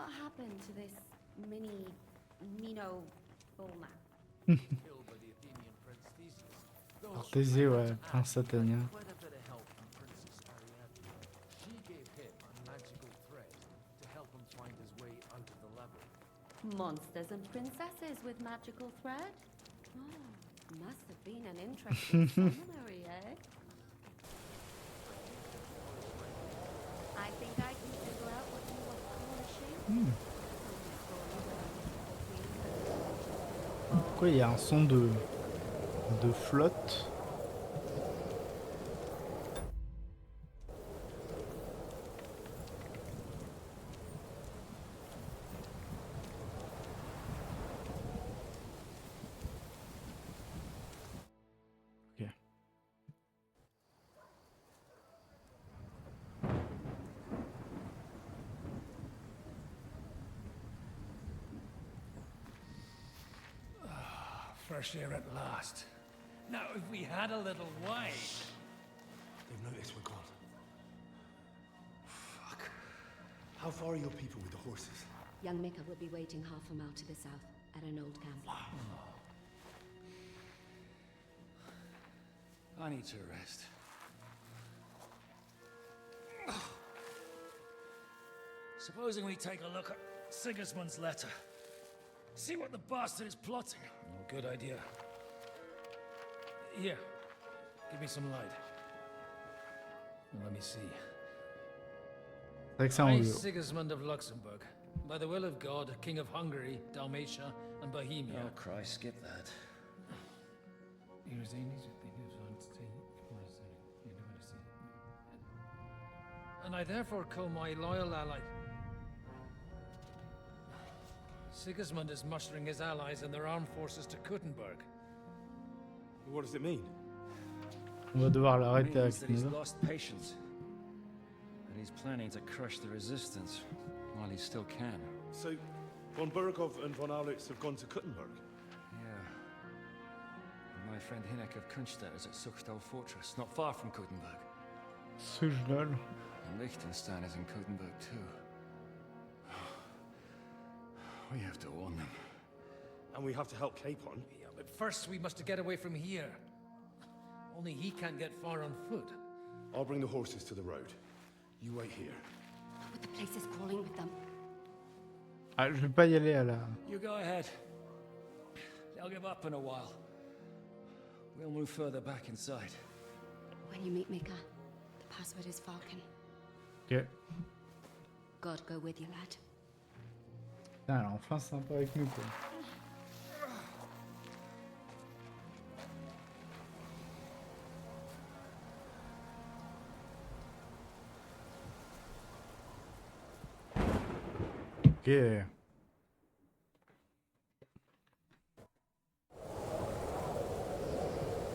What happened to this mini Mino Bulma? Alors Thésée, ouais, prince athénien. Monsters and princesses with magical thread? Oh, must have been an interesting seminary, eh? I think I can figure out what you want polishing. Pourquoi il y a un son de flotte? Ok. Fresh air at last. Now, if we had a little wine. They've noticed we're gone. Fuck. How far are your people with the horses? Young Mika will be waiting half a mile to the south at an old camp. I need to rest. Supposing we take a look at Sigismund's letter. See what the bastard is plotting. Oh, good idea. Here, give me some light. Let me see. C'est vrai que ça I, en veut. Sigismund of Luxembourg, by the will of God, King of Hungary, Dalmatia, and Bohemia. Oh Christ, skip that. And I therefore call my loyal ally. Sigismund is mustering his allies and their armed forces to Kuttenberg. What does it mean? On va devoir It l'arrêter means avec that he's Neva. lost patience. And he's planning to crush the resistance while he still can. So, von Burgov and von Aulitz have gone to Kuttenberg? Yeah. And my friend Hinek of Kunstadt is at Suchtal Fortress, not far from Kuttenberg. Sujnal. And Liechtenstein is in Kuttenberg too. We have to warn them. And we have to help Capon? Yeah, but first we must get away from here. Only he can't get far on foot. I'll bring the horses to the road. You wait here. But the place is crawling with them. Ah, je vais pas y aller à la... You go ahead. They'll give up in a while. We'll move further back inside. When you meet Mika, the password is Falcon. Ok. God go with you, lad. Putain, elle est enfin sympa avec nous, quoi. Ok.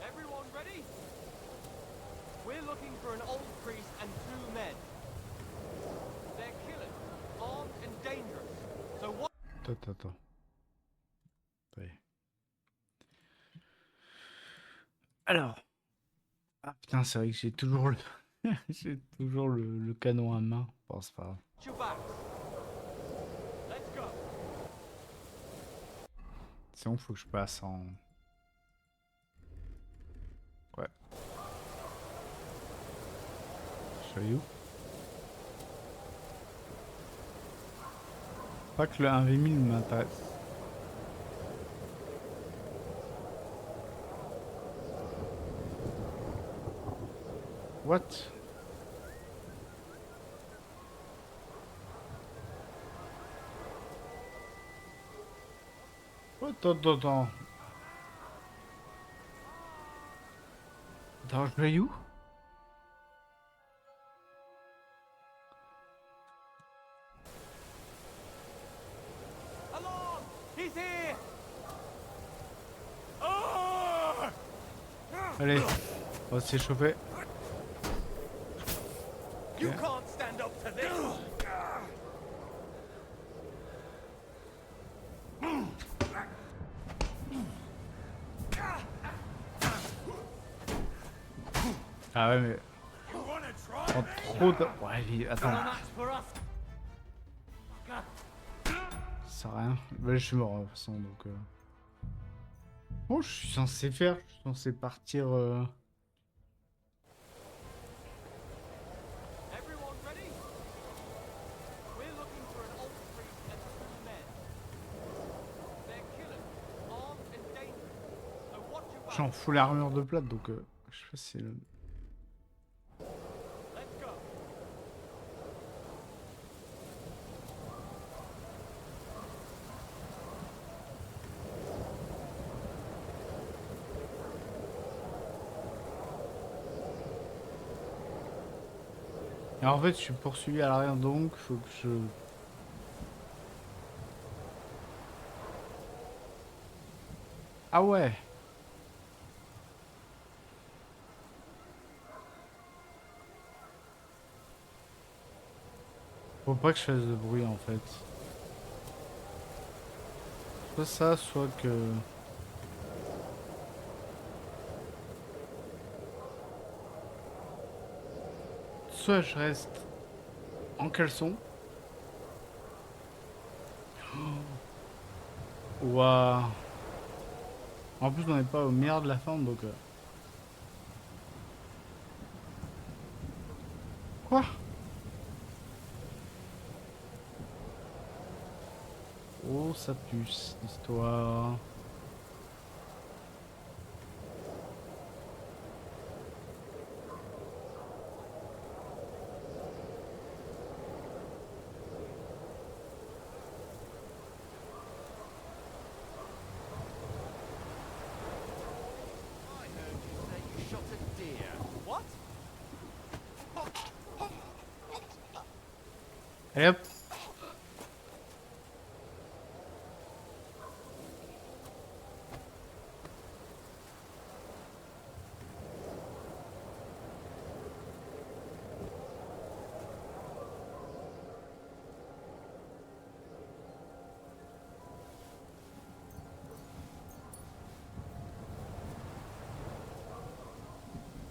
Everyone ready? We're looking for an old priest and 2 men. They're killers, armed and dangerous. So what? Attends. Ça y est. Alors. Ah putain, c'est vrai que j'ai toujours le... j'ai toujours le canon à main. Bon, c'est pas grave. Your backs. Let's go. Sinon, faut que je passe en... Ouais. Show you. Pas que le 1v1000 m'intéresse. What? Attends. Attends, je vais où? Alarm! He's here! Allez, on va s'échauffer. You can't stand up to this! Ah ouais, mais... You wanna try? Prends trop de... Ouais, attends. Got a match for us? sert à rien. Bah, je suis mort de toute façon donc. Oh, je suis censé faire. Je suis censé partir. Everyone ready? We're looking for an old priest and 2 men. They're killers, armed and dangerous. So watch your Je suis en back. full armure de plate donc. Je sais pas si c'est le. Let's go. Et en fait, je suis poursuivi à l'arrière donc faut que je. Ah ouais. Faut pas que je fasse de bruit en fait. Soit ça, soit que. Soit je reste en caleçon. Ouah. En plus, on n'est pas au meilleur de la forme donc. Quoi? Oh, ça pue cette histoire. I heard you say you shot a deer. What? Allez hop.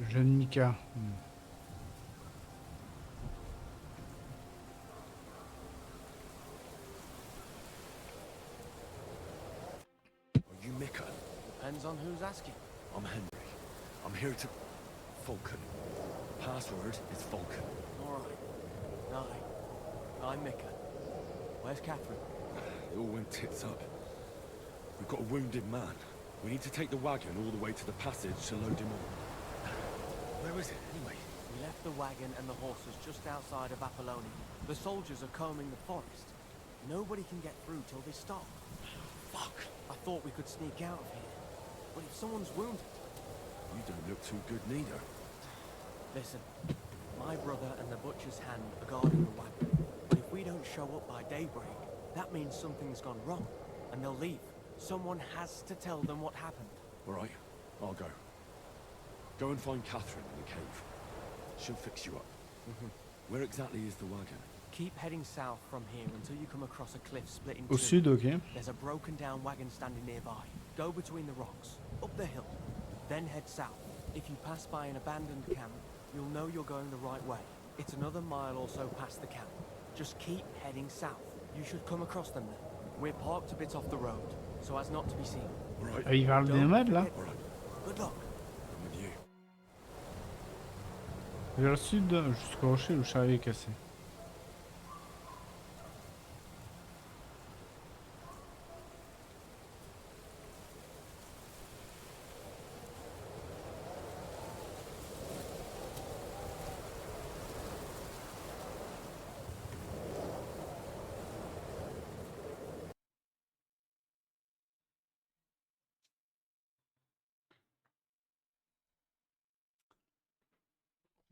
Jeune Mika. Are you Mika? Depends on who's asking. I'm Henry. I'm here to... Falcon. Password is Falcon. All right. I'm Mika. Where's Catherine? It all went tits up. We've got a wounded man. We need to take the wagon all the way to the passage to load him on. Where is it, anyway? We left the wagon and the horses just outside of Apollonia. The soldiers are combing the forest. Nobody can get through till they stop. Fuck! I thought we could sneak out of here. But if someone's wounded... You don't look too good neither. Listen, my brother and the butcher's hand are guarding the wagon. But if we don't show up by daybreak, that means something's gone wrong. And they'll leave. Someone has to tell them what happened. All right, I'll go. Go and find Catherine in the cave. She'll fix you up. Where exactly is the wagon? Keep heading south from here until you come across a cliff split in Au two. sud, ok. There's a broken down wagon standing nearby. Go between the rocks, up the hill, then head south. If you pass by an abandoned camp, you'll know you're going the right way. It's another mile or so past the camp. Just keep heading south. You should come across them then. We're parked a bit off the road, so as not to be seen. All right, Ah, il parle des nomades là. all right. Good luck. I'm with you. Vers le sud, jusqu'au rocher, le chariot est cassé.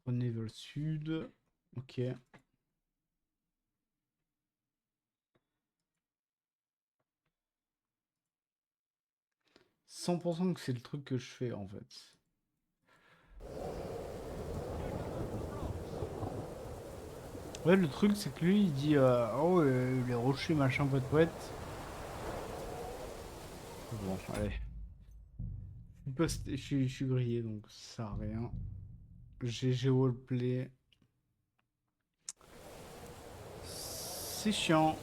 On est vers le sud. Ok. « 100% que c'est le truc que je fais en fait. Ouais, le truc c'est que lui il dit oh les rochers machin poète. Bon, allez. Je suis grillé donc ça sert à rien. GG Wallplay. C'est chiant.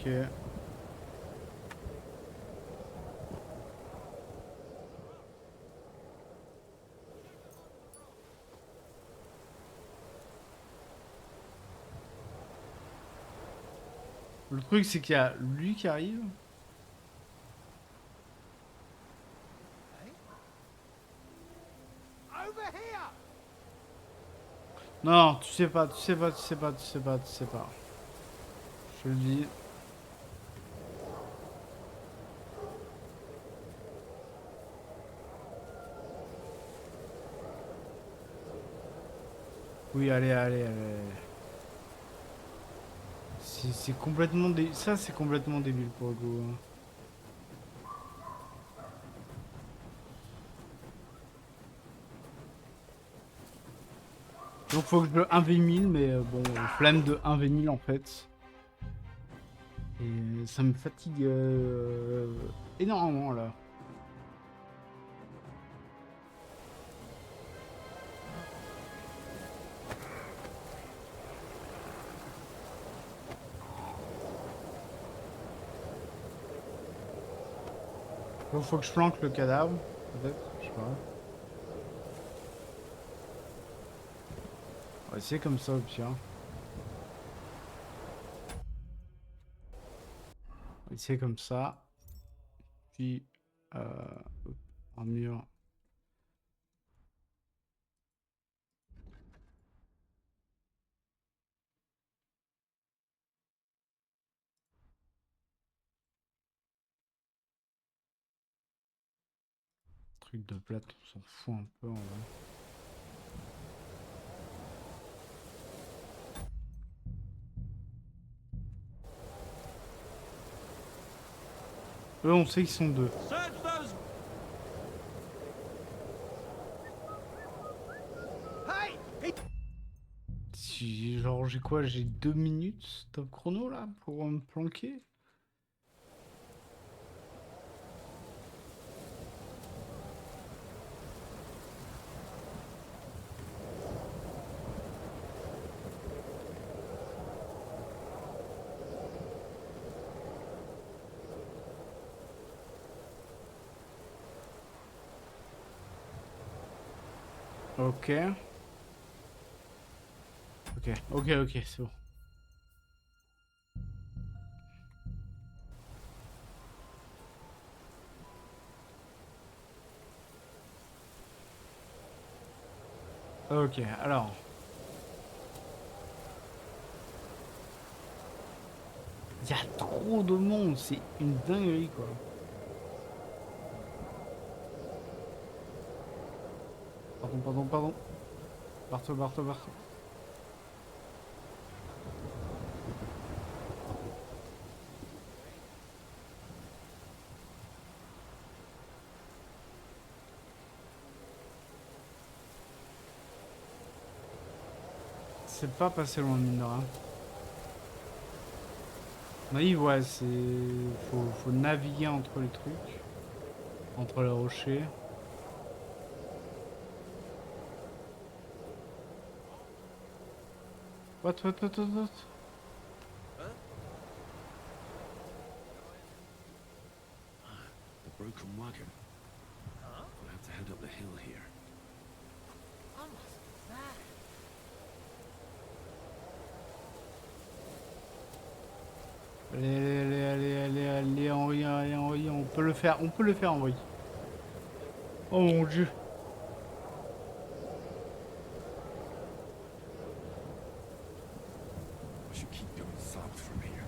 Ok. Le truc, c'est qu'il y a lui qui arrive. Non, tu sais pas, tu sais pas, tu sais pas, tu sais pas, tu sais pas. Je le dis. Oui, allez, allez, allez. C'est complètement débile. Ça, c'est complètement débile pour le coup. Hein. Donc faut que je le 1v1000, mais bon, flemme de 1v1000 en fait. Et ça me fatigue énormément là. Donc faut que je flanque le cadavre, peut-être, je sais pas. On va essayer comme ça au pire. On va essayer comme ça. Puis un mur. Truc de plate, on s'en fout un peu en vrai. Eux, on sait qu'ils sont deux. Si, genre, j'ai quoi? J'ai 2 minutes top chrono là pour me planquer? Ok. Ok, ok, ok, c'est bon. Ok, alors. Il y a trop de monde, c'est une dinguerie quoi. Pardon, pardon, pardon. Partout, partout, partout. C'est pas passé loin mine de rien. Oui, ouais, c'est... Faut naviguer entre les trucs. Entre les rochers. What? The broken wagon. We'll have to head up the hill here. Allez, allez, allez, allez, allez, Henri, allez, Henri, on peut le faire, Henri. Oh mon dieu. I should keep going south from here.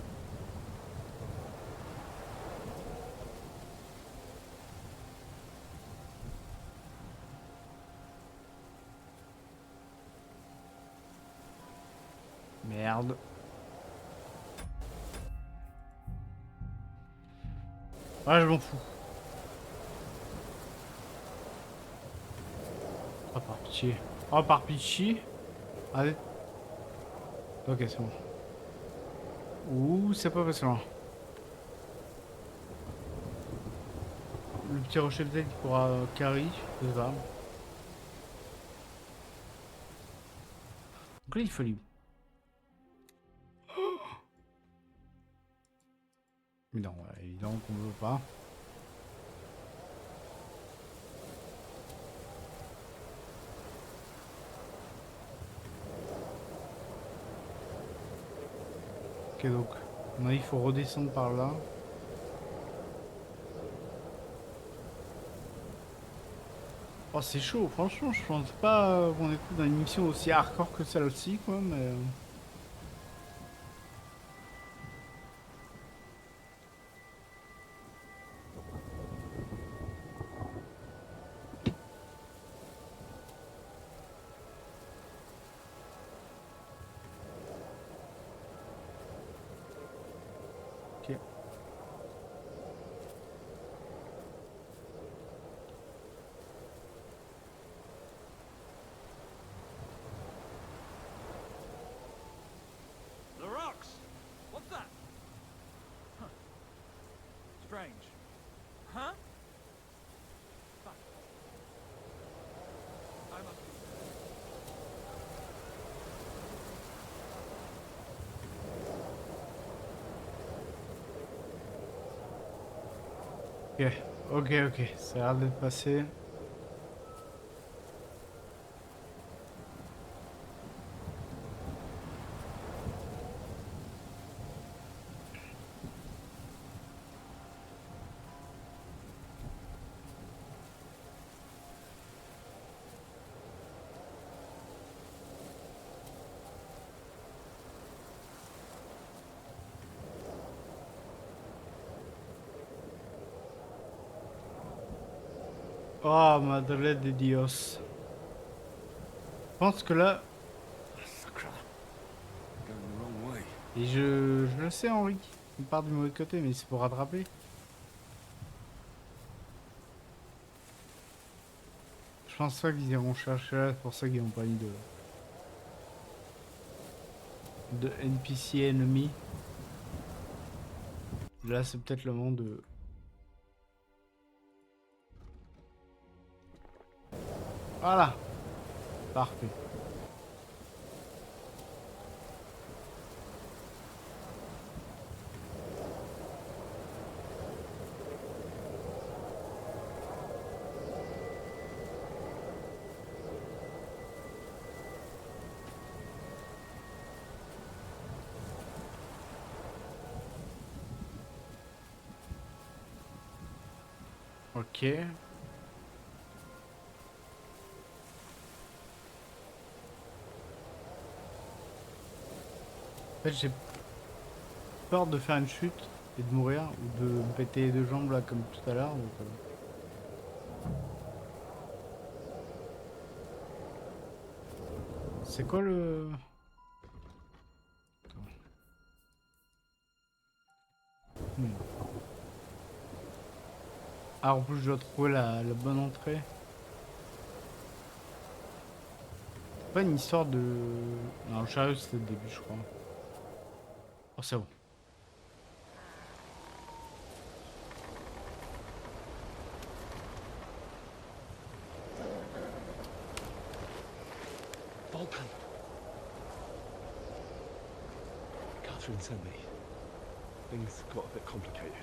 Merde. Ouais, je m'en fous. Oh, par pitié. Oh, par pitié. Allez. Ok, c'est bon. Ouh, c'est pas passé loin. Le petit rocher peut-être qu'il pourra carry, je sais pas. Donc là, il faut aller où? Mais non, évidemment qu'on veut pas. Ok, donc, il faut redescendre par là. Oh, c'est chaud, franchement, je pense pas qu'on était dans une mission aussi hardcore que celle-ci, quoi, mais... Ok. The rocks! What's that? Strange. Huh? Fuck. I must be... Ok, ça a l'air d'être passé. Oh, madre de Dios. Je pense que là... Sacre. Going the wrong way. Et je le sais, Henri. Il part du mauvais côté, mais c'est pour rattraper. Je pense pas qu'ils iront chercher là, c'est pour ça qu'ils n'ont pas mis de NPC ennemis. Là, c'est peut-être le moment de... Voilà. Parfait. Ok. En fait, j'ai peur de faire une chute et de mourir ou de me péter les deux jambes là comme tout à l'heure. C'est quoi le... Hmm. Ah, en plus, je dois trouver la bonne entrée. C'est pas une histoire de... Non, le chariot, c'était le début, je crois. Oh, c'est bon. Vulcan. Catherine sent me. Things got a bit complicated.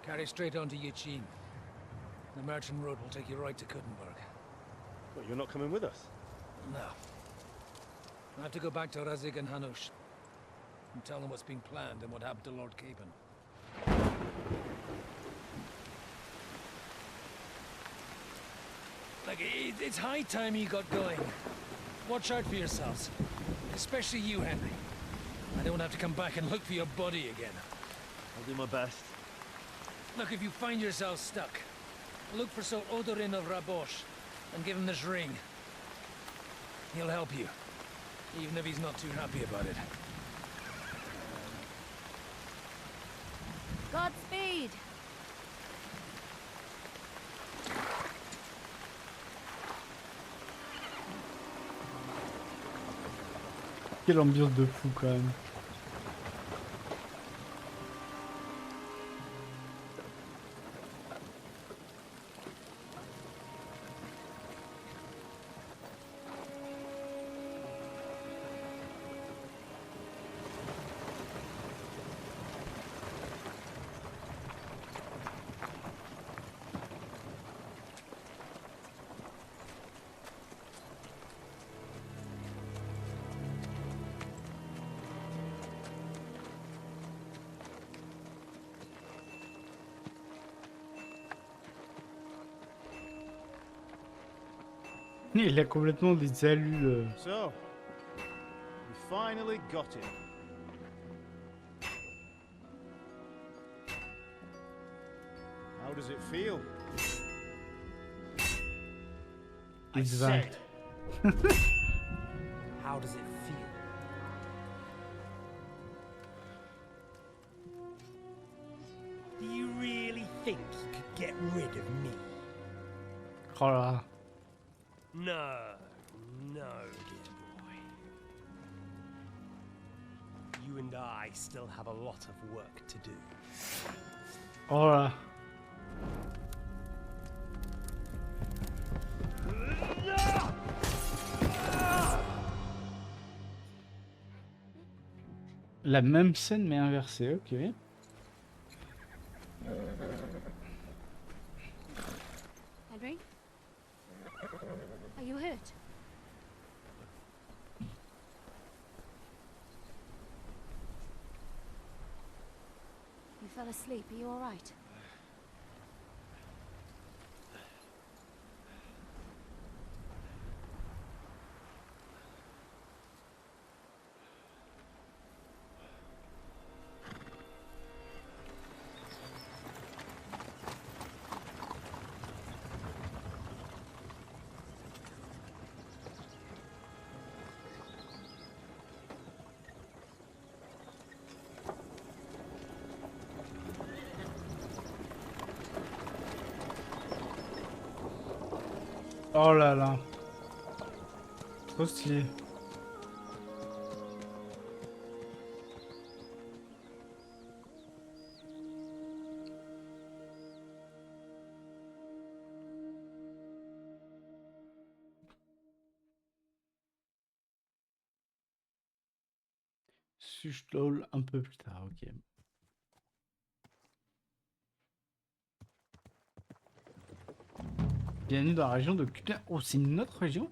Carry straight on to Yichin. The merchant road will take you right to Kuttenberg. Well, you're not coming with us? No. I have to go back to Razik and Hanush and tell them what's been planned and what happened to Lord Capen. Like, it's high time you got going. Watch out for yourselves. Especially you, Henry. I don't have to come back and look for your body again. I'll do my best. Look, if you find yourself stuck, look for Sir Odorin of Rabosh and give him this ring. He'll help you, even if he's not too happy about it. Godspeed! Quelle ambiance de fou quand même. Il a complètement des allus. So, we finally got him. How does it feel? Exact. How does it feel? Do you really think you could get rid of me? Oh là là. No, no, dear boy. You and I still have a lot of work to do. Oh là. La même scène mais inversée, ok. Henry? Are you hurt? You fell asleep. Are you all right? Oh là là. Trop stylé. Suchlol un peu plus tard, ok. Bienvenue dans la région de Cutin. Oh, c'est une autre région?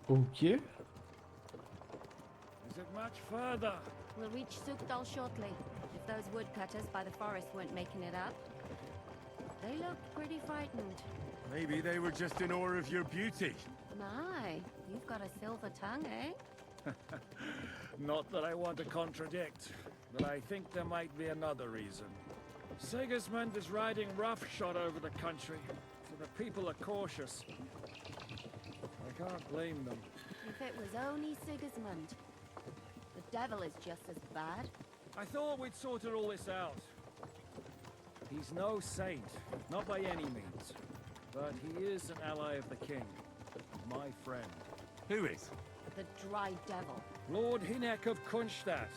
Ok. Is it much further? We'll reach Sukdal shortly, if those woodcutters by the forest weren't making it up. They looked pretty frightened. Maybe they were just in awe of your beauty. My, you've got a silver tongue, eh? Not that I want to contradict, but I think there might be another reason. Sigismund is riding roughshod over the country, so the people are cautious. I can't blame them. If it was only Sigismund. The devil is just as bad. I thought we'd sorted all this out. He's no saint, not by any means. But he is an ally of the king. My friend. Who is? The dry devil. Lord Hinek of Kunstadt,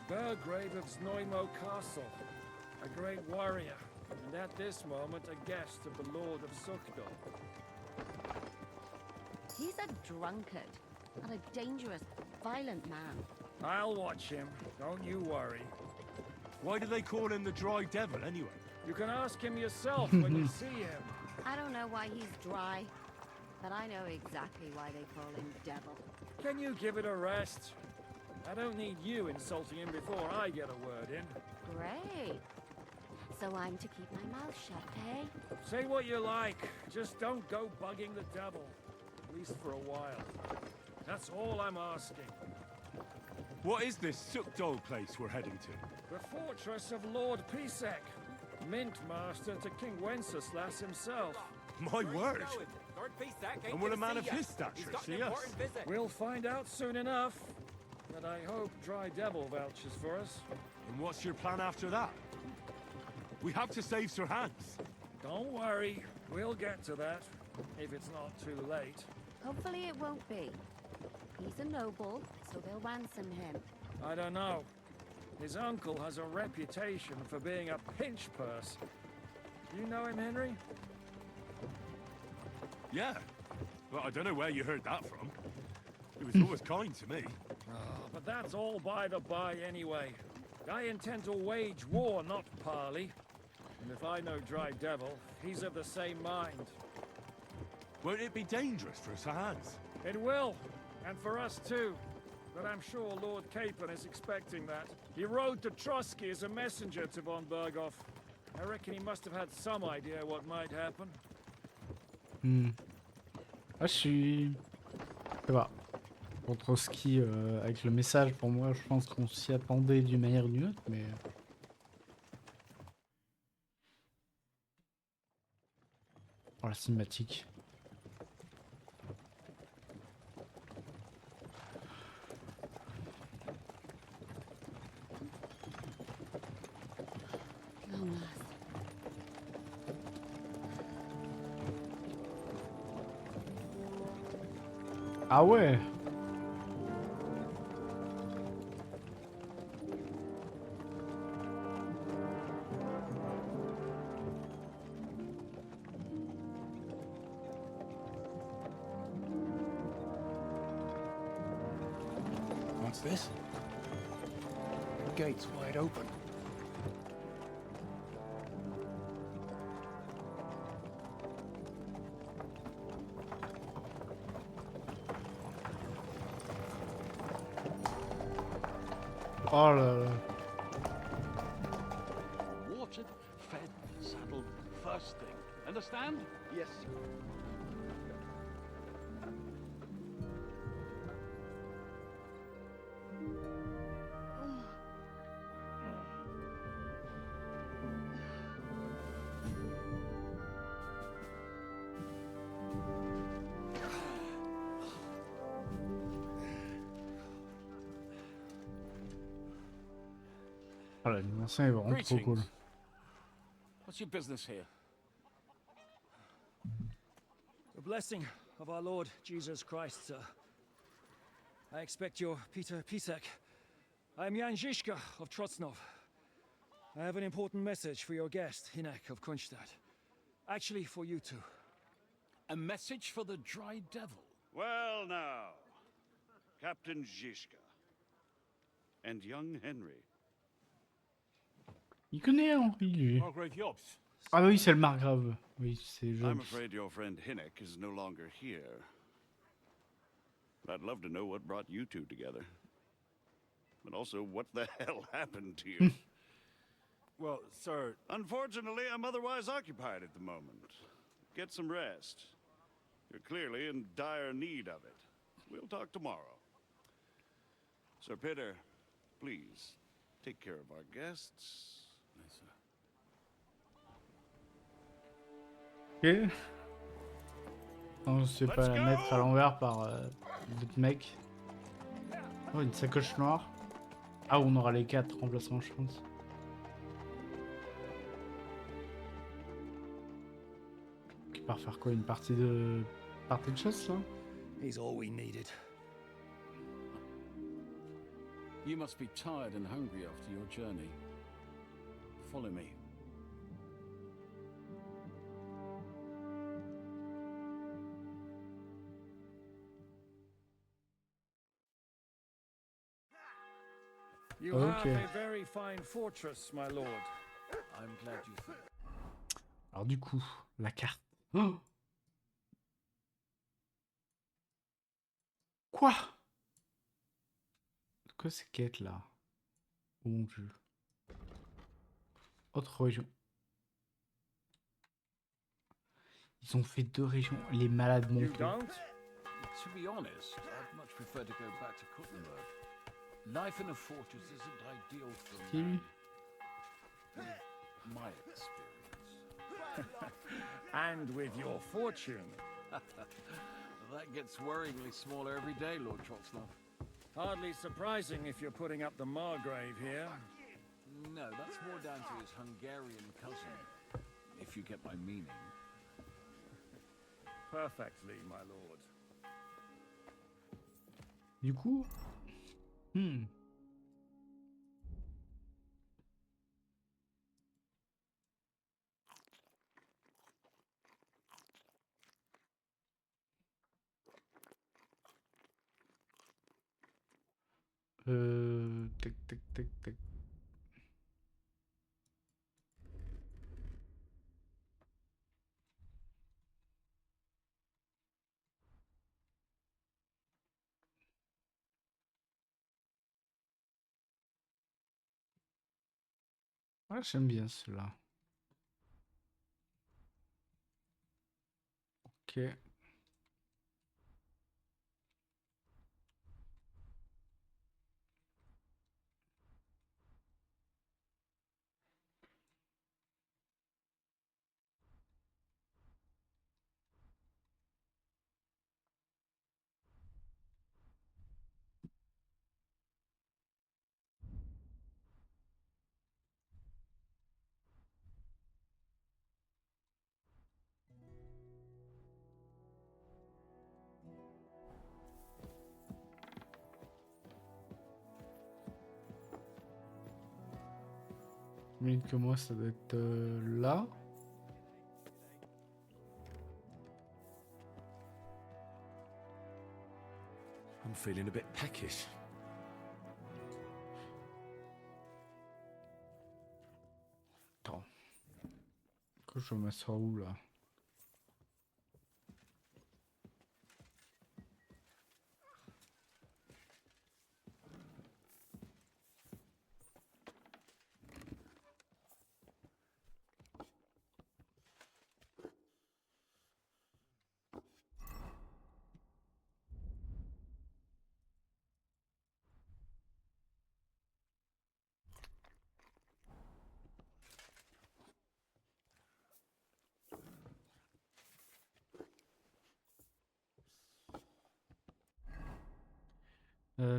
Burgrave of Znojmo Castle. A great warrior, and at this moment a guest of the Lord of Sukdal. He's a drunkard and a dangerous, violent man. I'll watch him, don't you worry. Why do they call him the Dry Devil anyway? You can ask him yourself when you see him. I don't know why he's dry, but I know exactly why they call him devil. Can you give it a rest? I don't need you insulting him before I get a word in. Great. So I'm to keep my mouth shut, eh? Say what you like, just don't go bugging the devil. At least for a while. That's all I'm asking. What is this Sukdol place we're heading to? The fortress of Lord Pisek, Mint Master to King Wenceslas himself. My word! And will a man of his stature see us? We'll find out soon enough. But I hope Dry Devil vouches for us. And what's your plan after that? We have to save Sir Hans. Don't worry, we'll get to that, if it's not too late. Hopefully it won't be. He's a noble, so they'll ransom him. I don't know. His uncle has a reputation for being a pinch purse. You know him, Henry? Yeah. Well, I don't know where you heard that from. He was always kind to me. Oh, but that's all by the by anyway. I intend to wage war, not parley. And if I know Dry Devil, he's of the same mind. Won't it be dangerous for Sir Hans? It will, and for us too. But I'm sure Lord Capon is expecting that. He rode to Trotsky as a messenger to von Berghoff. I reckon he must have had some idea what might happen. Ah, je suis... Je sais pas. Pour Trotsky, avec le message, pour moi, je pense qu'on s'y attendait d'une manière ou d'une autre, mais... Pour la cinématique. Ah ouais. What's this? The gate's wide open. Oh là là. Watered, fed, saddled, first thing. Understand? Yes, sir. Oh, l'animation est vraiment trop cool. What's your business here? The blessing of our Lord Jesus Christ, sir. I expect you're Peter Pisek. I am Jan Žižka of Trocnov. I have an important message for your guest, Hinek of Kunstadt. Actually, for you two. A message for the Dry Devil? Well now, Captain Žižka and young Henry. Il connaît Henri, lui. Margrave Jobs. Ah oui, c'est le margrave. Oui, c'est I'm Jobs. afraid your friend Hinek is no longer here. I'd love to know what brought you two together. But also, what the hell happened to you? Well, sir... Unfortunately, I'm otherwise occupied at the moment. Get some rest. You're clearly in dire need of it. We'll talk tomorrow. Sir Peter, please, take care of our guests. Yes, sir. Ok. Non, je sais pas la mettre à l'envers par d'autres mecs. Oh, une sacoche noire. Ah, on aura les 4 remplacements, je pense. Qui part faire quoi? Une partie de chasse, là? He's all we needed. You must be tired and hungry after your journey. Follow me. You have a very fine fortress, my lord. I'm glad you think. Alors du coup, la carte. Oh, quoi? Quoi ces quêtes là? Oh mon dieu. Autre région. Ils ont fait 2 régions. Les malades You mentaux. don't? To be honest, I'd much prefer to go back to Kuttenberg. Life in a fortress isn't ideal for Qui? my experience. And with your fortune. That gets worryingly smaller every day, Lord Trotsnov. Hardly surprising if you're putting up the Margrave here. No, that's more down to his Hungarian cousin, if you get my meaning. Perfectly, my lord. Du coup... Tac, tac, tac, tac. Ah, j'aime bien cela. Ok. J'imagine que moi, ça doit être là. I'm feeling a bit peckish. Attends. Que je me sors où là?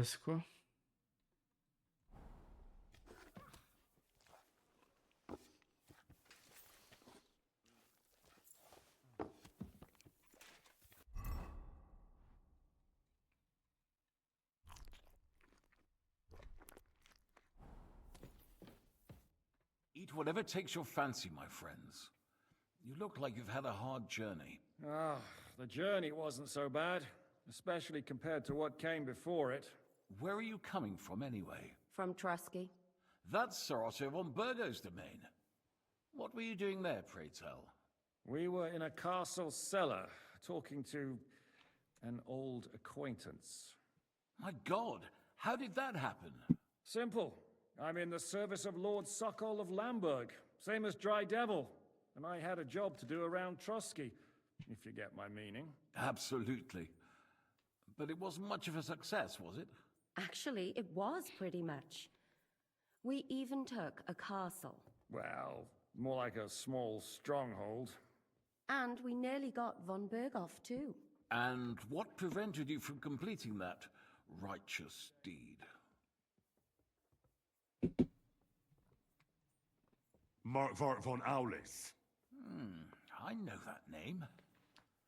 C'est quoi? Eat whatever takes your fancy, my friends. You look like you've had a hard journey. Ah, the journey wasn't so bad, especially compared to what came before it. Where are you coming from, anyway? From Trusky. That's Sir Otto von Burgo's domain. What were you doing there, pray tell? We were in a castle cellar, talking to an old acquaintance. My God, how did that happen? Simple. I'm in the service of Lord Sokol of Lamberg, same as Dry Devil, and I had a job to do around Trusky, if you get my meaning. Absolutely. But it wasn't much of a success, was it? Actually, it was pretty much. We even took a castle. Well, more like a small stronghold. And we nearly got von Berghoff too. And what prevented you from completing that righteous deed? Markvart von Aulis. I know that name.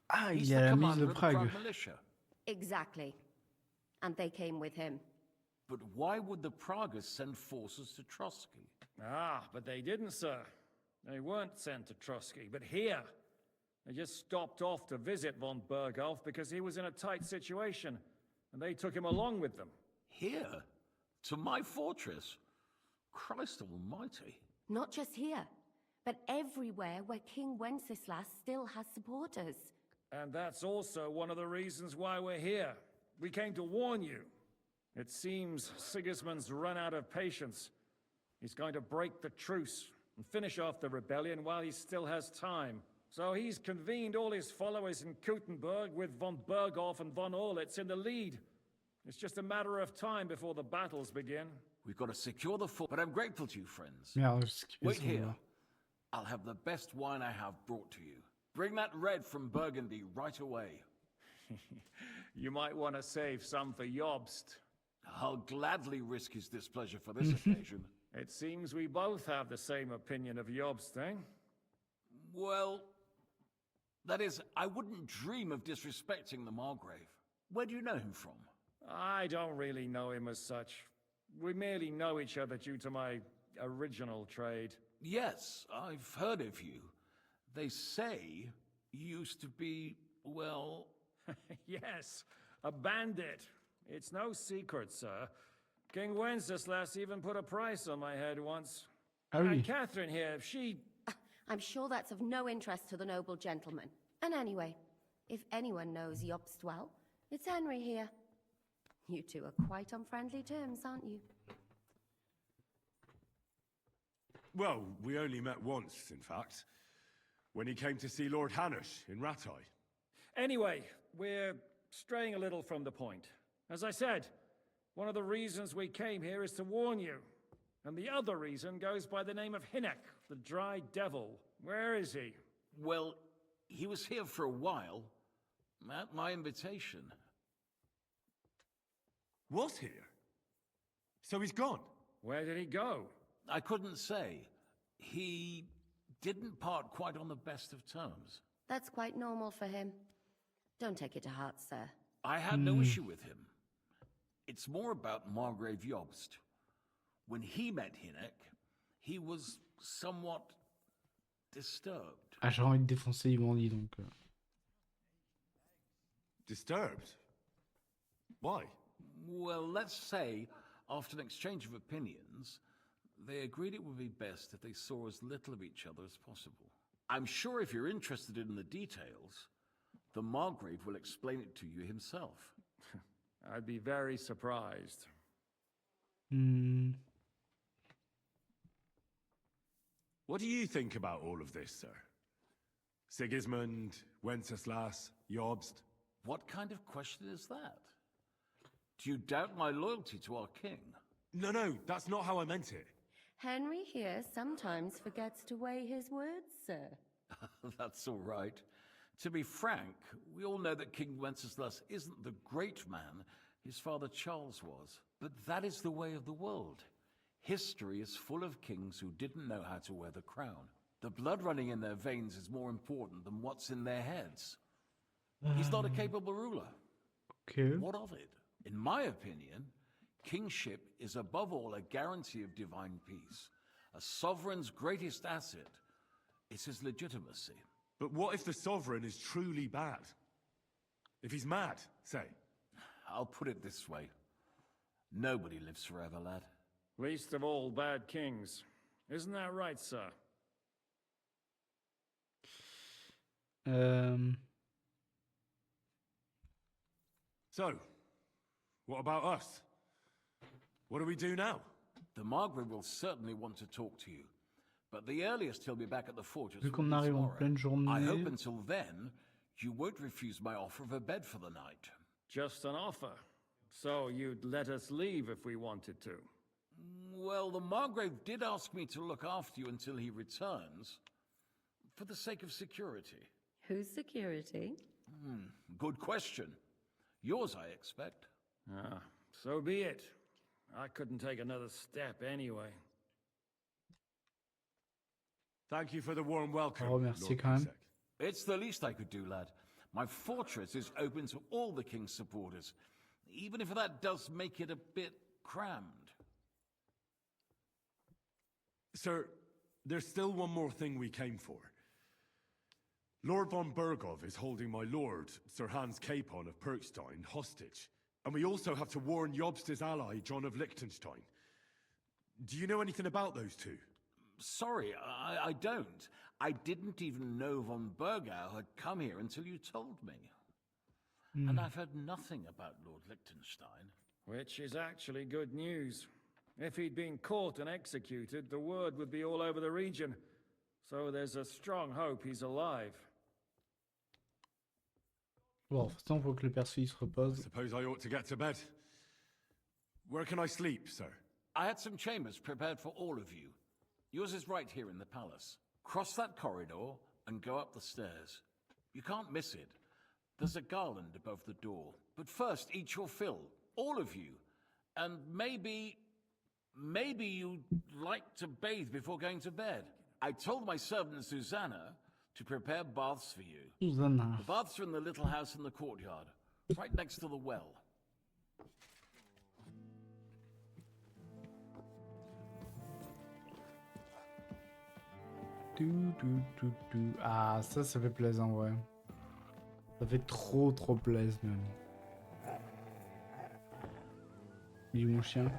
Ah, He's il y a the la mise commander de of the Prague Prague. militia. Exactly. And they came with him. But why would the Praguers send forces to Trusky? Ah, but they didn't, sir. They weren't sent to Trusky, but here. They just stopped off to visit von Berghoff because he was in a tight situation, and they took him along with them. Here? To my fortress? Christ almighty. Not just here, but everywhere where King Wenceslas still has supporters. And that's also one of the reasons why we're here. We came to warn you. It seems Sigismund's run out of patience. He's going to break the truce and finish off the rebellion while he still has time. So he's convened all his followers in Kuttenberg with von Berghoff and von Orlitz in the lead. It's just a matter of time before the battles begin. We've got to secure the fort, but I'm grateful to you, friends. Merde, j'ai skippé Wait ce here. moment-là. I'll have the best wine I have brought to you. Bring that red from Burgundy right away. You might want to save some for Jobst. I'll gladly risk his displeasure for this occasion. It seems we both have the same opinion of Jobst, eh? Well, that is, I wouldn't dream of disrespecting the Margrave. Where do you know him from? I don't really know him as such. We merely know each other due to my original trade. Yes, I've heard of you. They say you used to be, well... Yes, a bandit. It's no secret, sir. King Wenceslas even put a price on my head once. And Catherine here, she... I'm sure that's of no interest to the noble gentleman. And anyway, if anyone knows Jobst well, it's Henry here. You two are quite on friendly terms, aren't you? Well, we only met once, in fact. When he came to see Lord Hanush in Rattay. Anyway, we're straying a little from the point. As I said, one of the reasons we came here is to warn you. And the other reason goes by the name of Hinek, the Dry Devil. Where is he? Well, he was here for a while, at my invitation. Was here? So he's gone? Where did he go? I couldn't say. He didn't part quite on the best of terms. That's quite normal for him. Don't take it to heart, sir. I had no issue with him. It's more about Margrave Jobst. When he met Hinek, he was somewhat disturbed. Ah, j'ai envie de défoncer du bandit, donc... Disturbed? Why? Well, let's say, after an exchange of opinions, they agreed it would be best if they saw as little of each other as possible. I'm sure if you're interested in the details, the Margrave will explain it to you himself. I'd be very surprised. What do you think about all of this, sir? Sigismund, Wenceslas, Jobst? What kind of question is that? Do you doubt my loyalty to our king? No, that's not how I meant it. Henry here sometimes forgets to weigh his words, sir. That's all right. To be frank, we all know that King Wenceslas isn't the great man his father Charles was. But that is the way of the world. History is full of kings who didn't know how to wear the crown. The blood running in their veins is more important than what's in their heads. He's not a capable ruler. Okay. What of it? In my opinion, kingship is above all a guarantee of divine peace. A sovereign's greatest asset is his legitimacy. But what if the sovereign is truly bad? If he's mad, say? I'll put it this way. Nobody lives forever, lad. Least of all bad kings. Isn't that right, sir? So, what about us? What do we do now? The Margrave will certainly want to talk to you. But the earliest he'll be back at the fortress Vu will qu'on be arrive en tomorrow. pleine journée. I hope until then, you won't refuse my offer of a bed for the night. Just an offer. So you'd let us leave if we wanted to? Well, the Margrave did ask me to look after you until he returns, for the sake of security. Whose security? Good question. Yours, I expect. Ah, so be it. I couldn't take another step anyway. Thank you for the warm welcome, Oh, merci Lord quand même. Pinsec. It's the least I could do, lad. My fortress is open to all the king's supporters, even if that does make it a bit crammed. Sir, there's still one more thing we came for. Lord von Berghoff is holding my lord, Sir Hans Capon of Perkstein, hostage. And we also have to warn Jobst's ally, John of Liechtenstein. Do you know anything about those two? Sorry, I don't. I didn't even know von Bergau had come here until you told me. And I've heard nothing about Lord Liechtenstein. Which is actually good news. If he'd been caught and executed, the word would be all over the region. So there's a strong hope he's alive. Bon, de toute façon, faut que le perso il se I repose. suppose I ought to get to bed. Where can I sleep, sir? I had some chambers prepared for all of you. Yours is right here in the palace. Cross that corridor and go up the stairs. You can't miss it. There's a garland above the door. But first, eat your fill. All of you. And maybe you'd like to bathe before going to bed. I told my servant Susanna to prepare baths for you. Susanna. The baths are in the little house in the courtyard, right next to the well. Ah, ça fait plaisir en vrai. Ça fait trop plaisir même. Il est mon chien.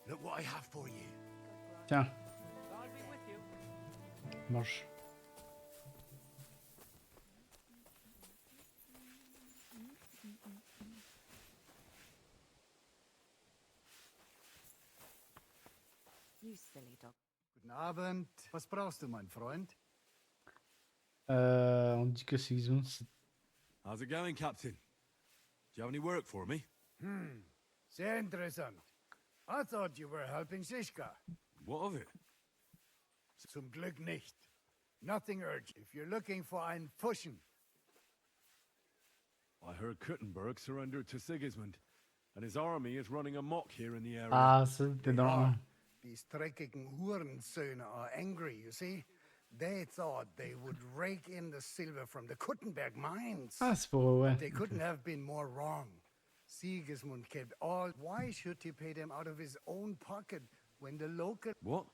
Look what I have for you. Tiens. Mange. You silly dog. Guten Abend. Was brauchst du, mein Freund? On dit que c'est How's it going, Captain? Do you have any work for me? Sehr interessant. I thought you were helping Shishka. What of it? Zum Glück nicht. Nothing urgent. If you're looking for einen Fuschen. I heard Kuttenberg surrendered to Sigismund, and his army is running amok here in the area. Ah, ça c'était dans... These dreckigen Hurensöhne are angry, you see? They thought they would rake in the silver from the Kuttenberg mines. Ah, c'est pour ouais. They couldn't have been more wrong. Sigismund kept all... Why should he pay them out of his own pocket when the local... What?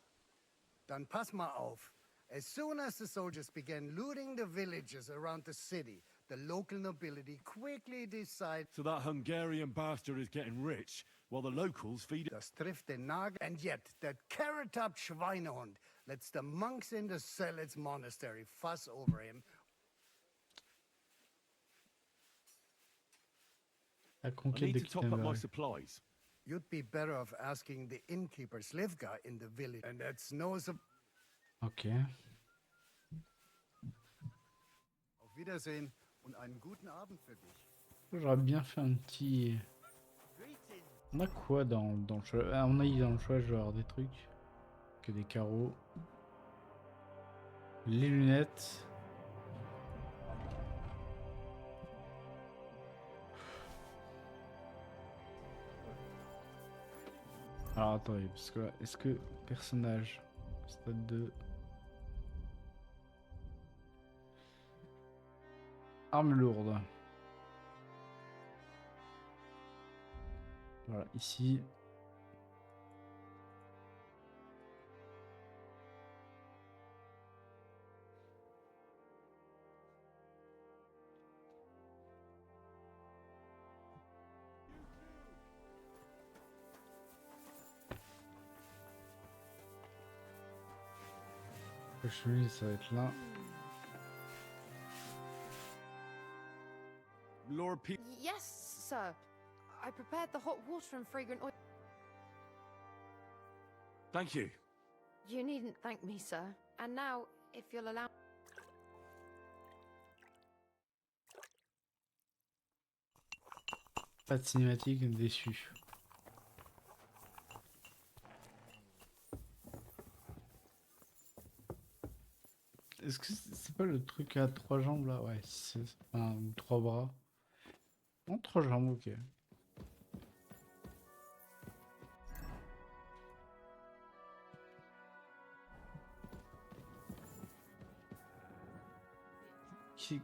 Dann pass mal auf. As soon as the soldiers began looting the villages around the city, the local nobility quickly decided... So that Hungarian bastard is getting rich, while the locals feed it. Das trifft den Nagel. And yet, that carrot-top Schweinehund lets the monks in the Zealots monastery fuss over him. La I conquête need de to top up my Kuttenberg. supplies. You'd be better off asking the innkeeper Slivka in the village. And that's no... Ok. Auf Wiedersehen und einen guten Abend für dich. J'aurais bien fait un petit... On a quoi dans le choix? Ah, on a eu dans le choix genre des trucs. Que des carreaux. Les lunettes. Alors attendez, parce que là, est-ce que personnage stade 2 arme lourde. Voilà, ici. Le chemise, ça va être là. Lord P. Yes, sir. I prepared the hot water and fragrant oil. Thank you. You needn't thank me, sir. And now, if you'll allow... Pas de cinématique, déçu. Est-ce que c'est pas le truc à 3 jambes là? Ouais, c'est enfin, 3 bras. Non, 3 jambes, ok. Qui...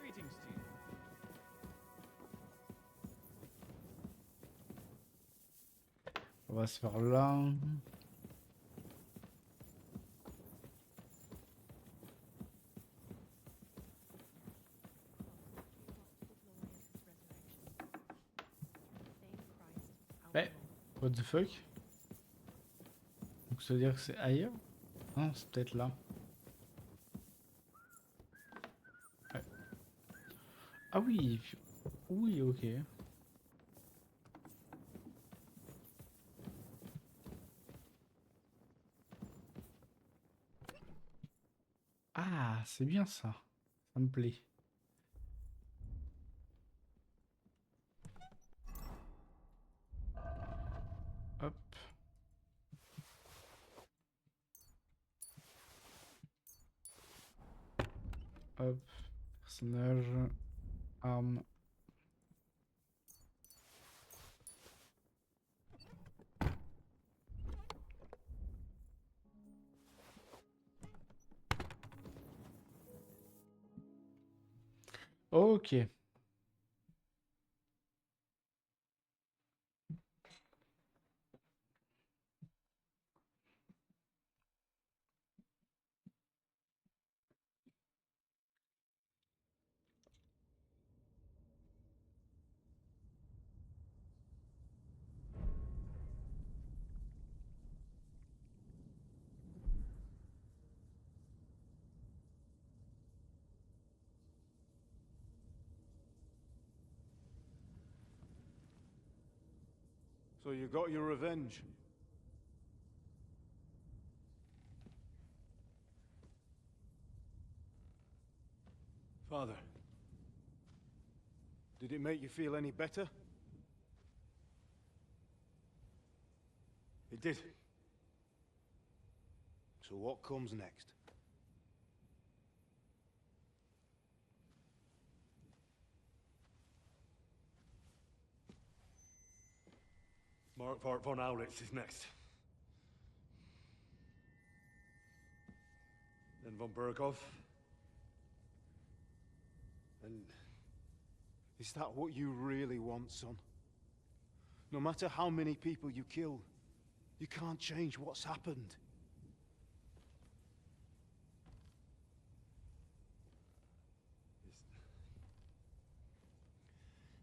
Greetings to you. On va se faire là. Hey, what the fuck? Donc ça veut dire que c'est ailleurs? Non, c'est peut-être là. Ouais. Ah oui, oui, ok. Ah, c'est bien ça. Ça me plaît. Hop. Hop. Personnage. Arme. Ok. So you got your revenge? Father, did it make you feel any better? It did. So what comes next? Mark von Aulitz is next. Then von Berghoff. And is that what you really want, son? No matter how many people you kill, you can't change what's happened.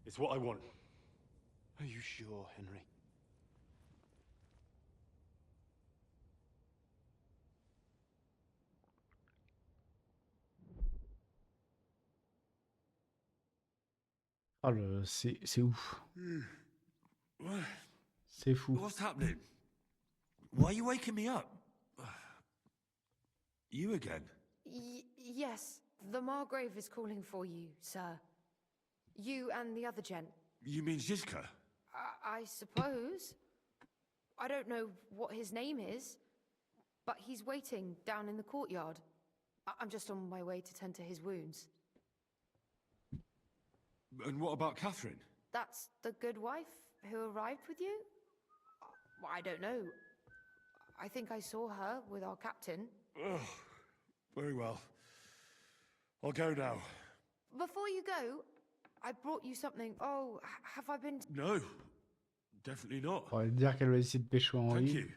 It's what I want. Are you sure, Henry? Oh, c'est ouf. C'est fou. What's happening? Why are you waking me up? You again? Yes, the Margrave is calling for you, sir. You and the other gent. You mean Zizka? I suppose. I don't know what his name is, but he's waiting down in the courtyard. I'm just on my way to tend to his wounds. And what about Catherine? That's the good wife who arrived with you? I don't know. I think I saw her with our captain. Ugh. Very well. I'll go now. Before you go, I brought you something. Oh, have I been... No. Definitely not. On va dire qu'elle va essayer de pécho en Thank ligne. you.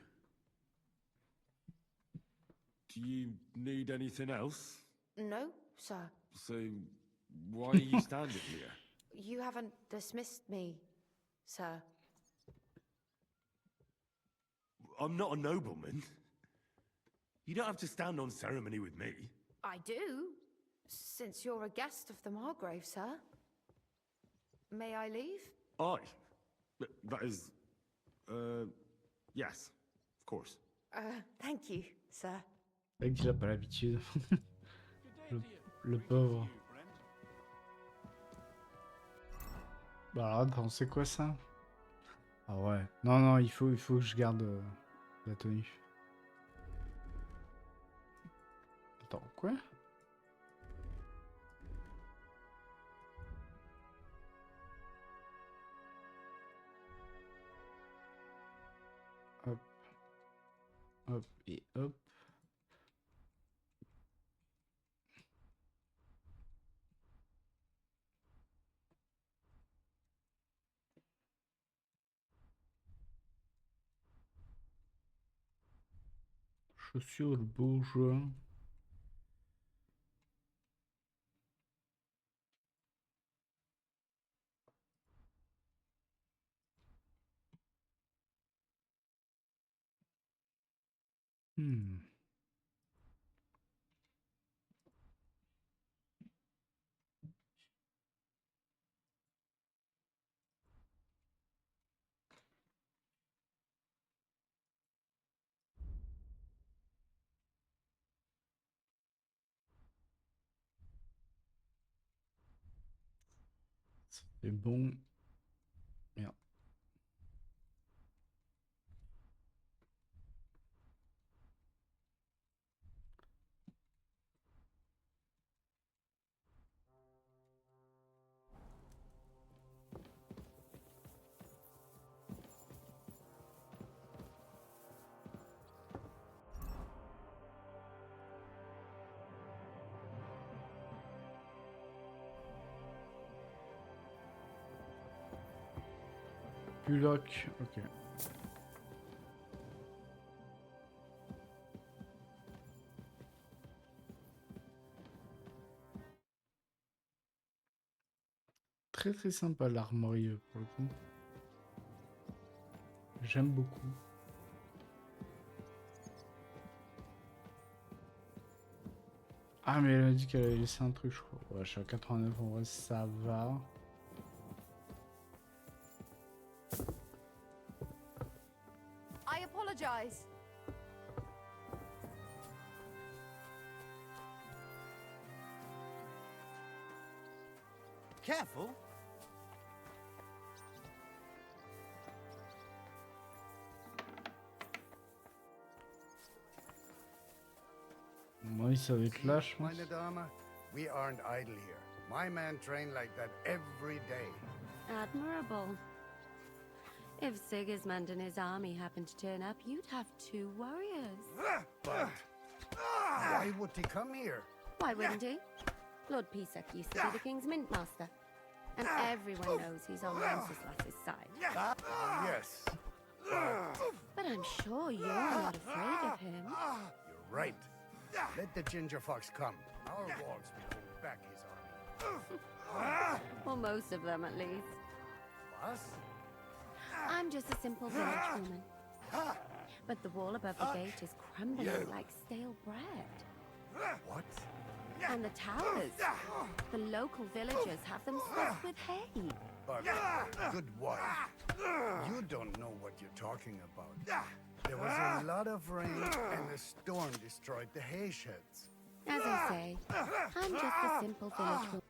Do you need anything else? No, sir. So, why are you standing here? You haven't dismissed me, sir. I'm not a nobleman. You don't have to stand on ceremony with me. I do, since you're a guest of the Margrave, sir. May I leave? Aye. That is... yes. Of course. Thank you, sir. C'est vrai qu'il a pas l'habitude. Le pauvre. Bah alors attends, c'est quoi ça? Ah ouais. Non, non, il faut que je garde la tenue. Attends, quoi? Hop. Hop et hop. Chaussures bourgeois. Hmm. C'est bon. Merde. Bullock, ok. Très très sympa l'armoire pour le coup. J'aime beaucoup. Ah mais elle m'a dit qu'elle avait laissé un truc je crois. Ouais, je suis à 89 en vrai ça va. I apologize. Careful. Oui, ça va être là, je pense. Meine Dame, we aren't idle here. My men train like that every day. Admirable. If Sigismund and his army happened to turn up, you'd have 2 warriors. But why would he come here? Why wouldn't he? Lord Pisak used to be the king's mint master. And everyone knows he's on Wenceslas's side. Yes. But I'm sure you're not afraid of him. You're right. Let the ginger fox come. Our walls will hold back his army. Well, most of them at least. Us? I'm just a simple village woman. But the wall above the gate is crumbling like stale bread. What? And the towers, the local villagers have them stuffed with hay. But, good wife, you don't know what you're talking about. There was a lot of rain and a storm destroyed the hay sheds. As I say, I'm just a simple village woman.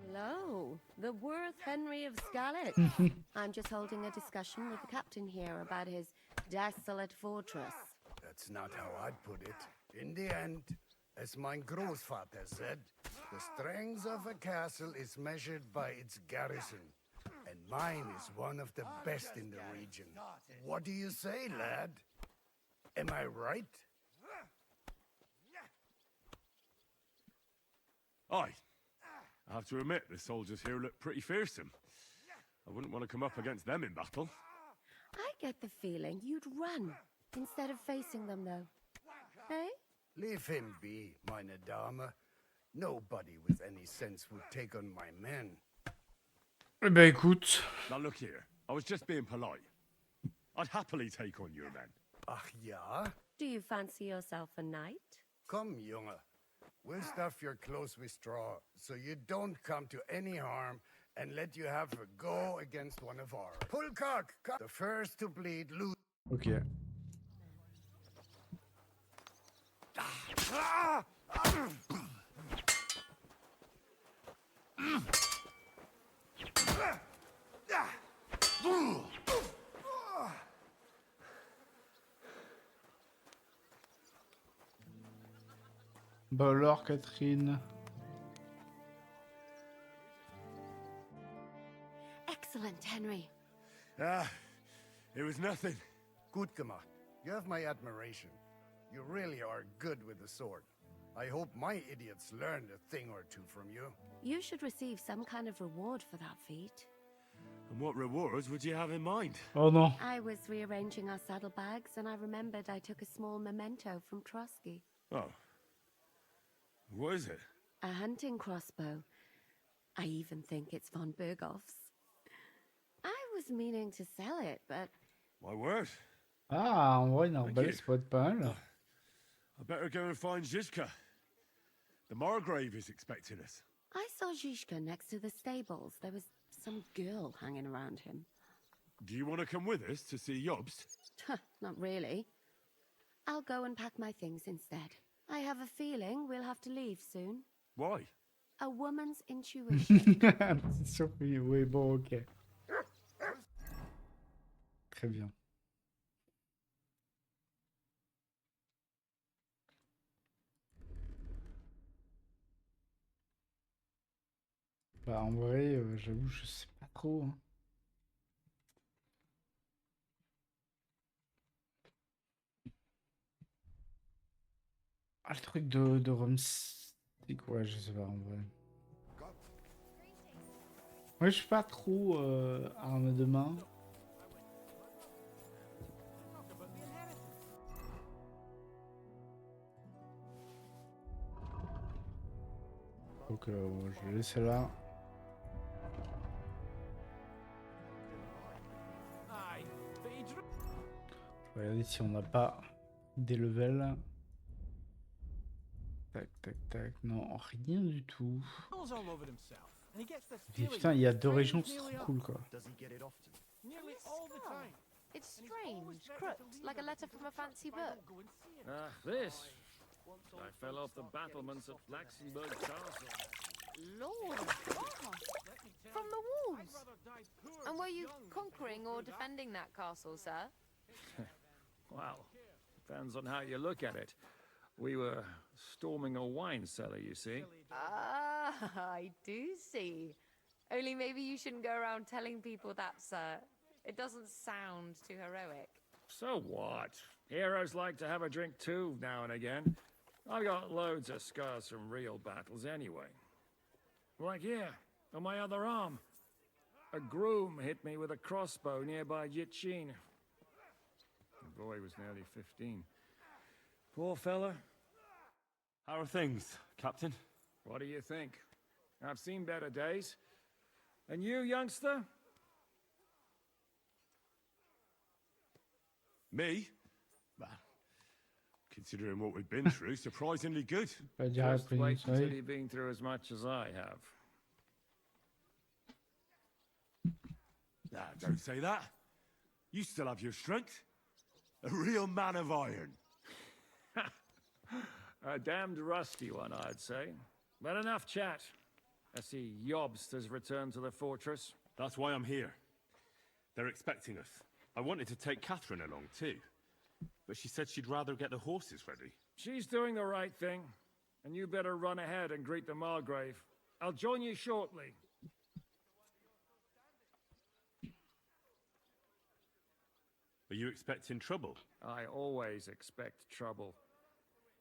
Hello, the worth Henry of Scarlet. I'm just holding a discussion with the captain here about his desolate fortress. That's not how I'd put it. In the end, as my Großvater said, the strength of a castle is measured by its garrison. And mine is one of the best in the region. What do you say, lad? Am I right? Aye. I have to admit, the soldiers here look pretty fearsome. I wouldn't want to come up against them in battle. I get the feeling you'd run instead of facing them, though. Eh? Leave him be, meine Dame. Nobody with any sense would take on my men. Eh ben écoute. Now look here, I was just being polite. I'd happily take on your men. Ach ja? Do you fancy yourself a knight? Come, Junge. We'll stuff your clothes with straw, so you don't come to any harm, and let you have a go against one of ours. Pull cock! The first to bleed, lose. Ok. Bah alors, Catherine. Excellent, Henry. It was nothing. Gut gemacht. You have my admiration. You really are good with the sword. I hope my idiots learned a thing or two from you. You should receive some kind of reward for that feat. And what rewards would you have in mind? Oh no. I was rearranging our saddlebags, and I remembered I took a small memento from Trotsky. Oh. What is it? A hunting crossbow. I even think it's von Berghoff's. I was meaning to sell it, but... My word. Ah, en vrai, une arbalète, ça peut être pas mal. I better go and find Zizka. The Margrave is expecting us. I saw Zhishka next to the stables. There was some girl hanging around him. Do you want to come with us to see Jobst? Not really. I'll go and pack my things instead. I have a feeling we'll have to leave soon. Why? A woman's intuition. C'est surpris. Oui, bon, ok. Très bien. Bah, en vrai, j'avoue, je sais pas trop. Hein. Ah, le truc de Rome, c'est quoi? Je sais pas en vrai. Ouais, je suis pas trop arme de main. Donc, je vais laisser là. Je vais regarder si on n'a pas des levels. Tac, tac, tac. Non, rien du tout. Et putain, il y a 2 régions, c'est trop cool quoi. It's strange, crooked, like a letter from a fancy book. This. I fell off the battlements at Laxenburg Castle. Lord, from the walls. And were you conquering or defending that castle, sir? Well, depends on how you look at it. We were storming a wine cellar, you see. Ah, I do see. Only maybe you shouldn't go around telling people that, sir. It doesn't sound too heroic. So what? Heroes like to have a drink too, now and again. I've got loads of scars from real battles anyway. Like here, on my other arm. A groom hit me with a crossbow nearby Yitchin. The boy was nearly 15. Poor fella. How are things, Captain? What do you think? I've seen better days. And you, youngster? Me? Well, considering what we've been through, surprisingly good. Just wait until you've been through as much as I have. Nah, don't say that. You still have your strength. A real man of iron. A damned rusty one, I'd say. But enough chat. I see Jobst has returned to the fortress. That's why I'm here. They're expecting us. I wanted to take Catherine along too, but she said she'd rather get the horses ready. She's doing the right thing, and you better run ahead and greet the Margrave. I'll join you shortly. Are you expecting trouble? I always expect trouble.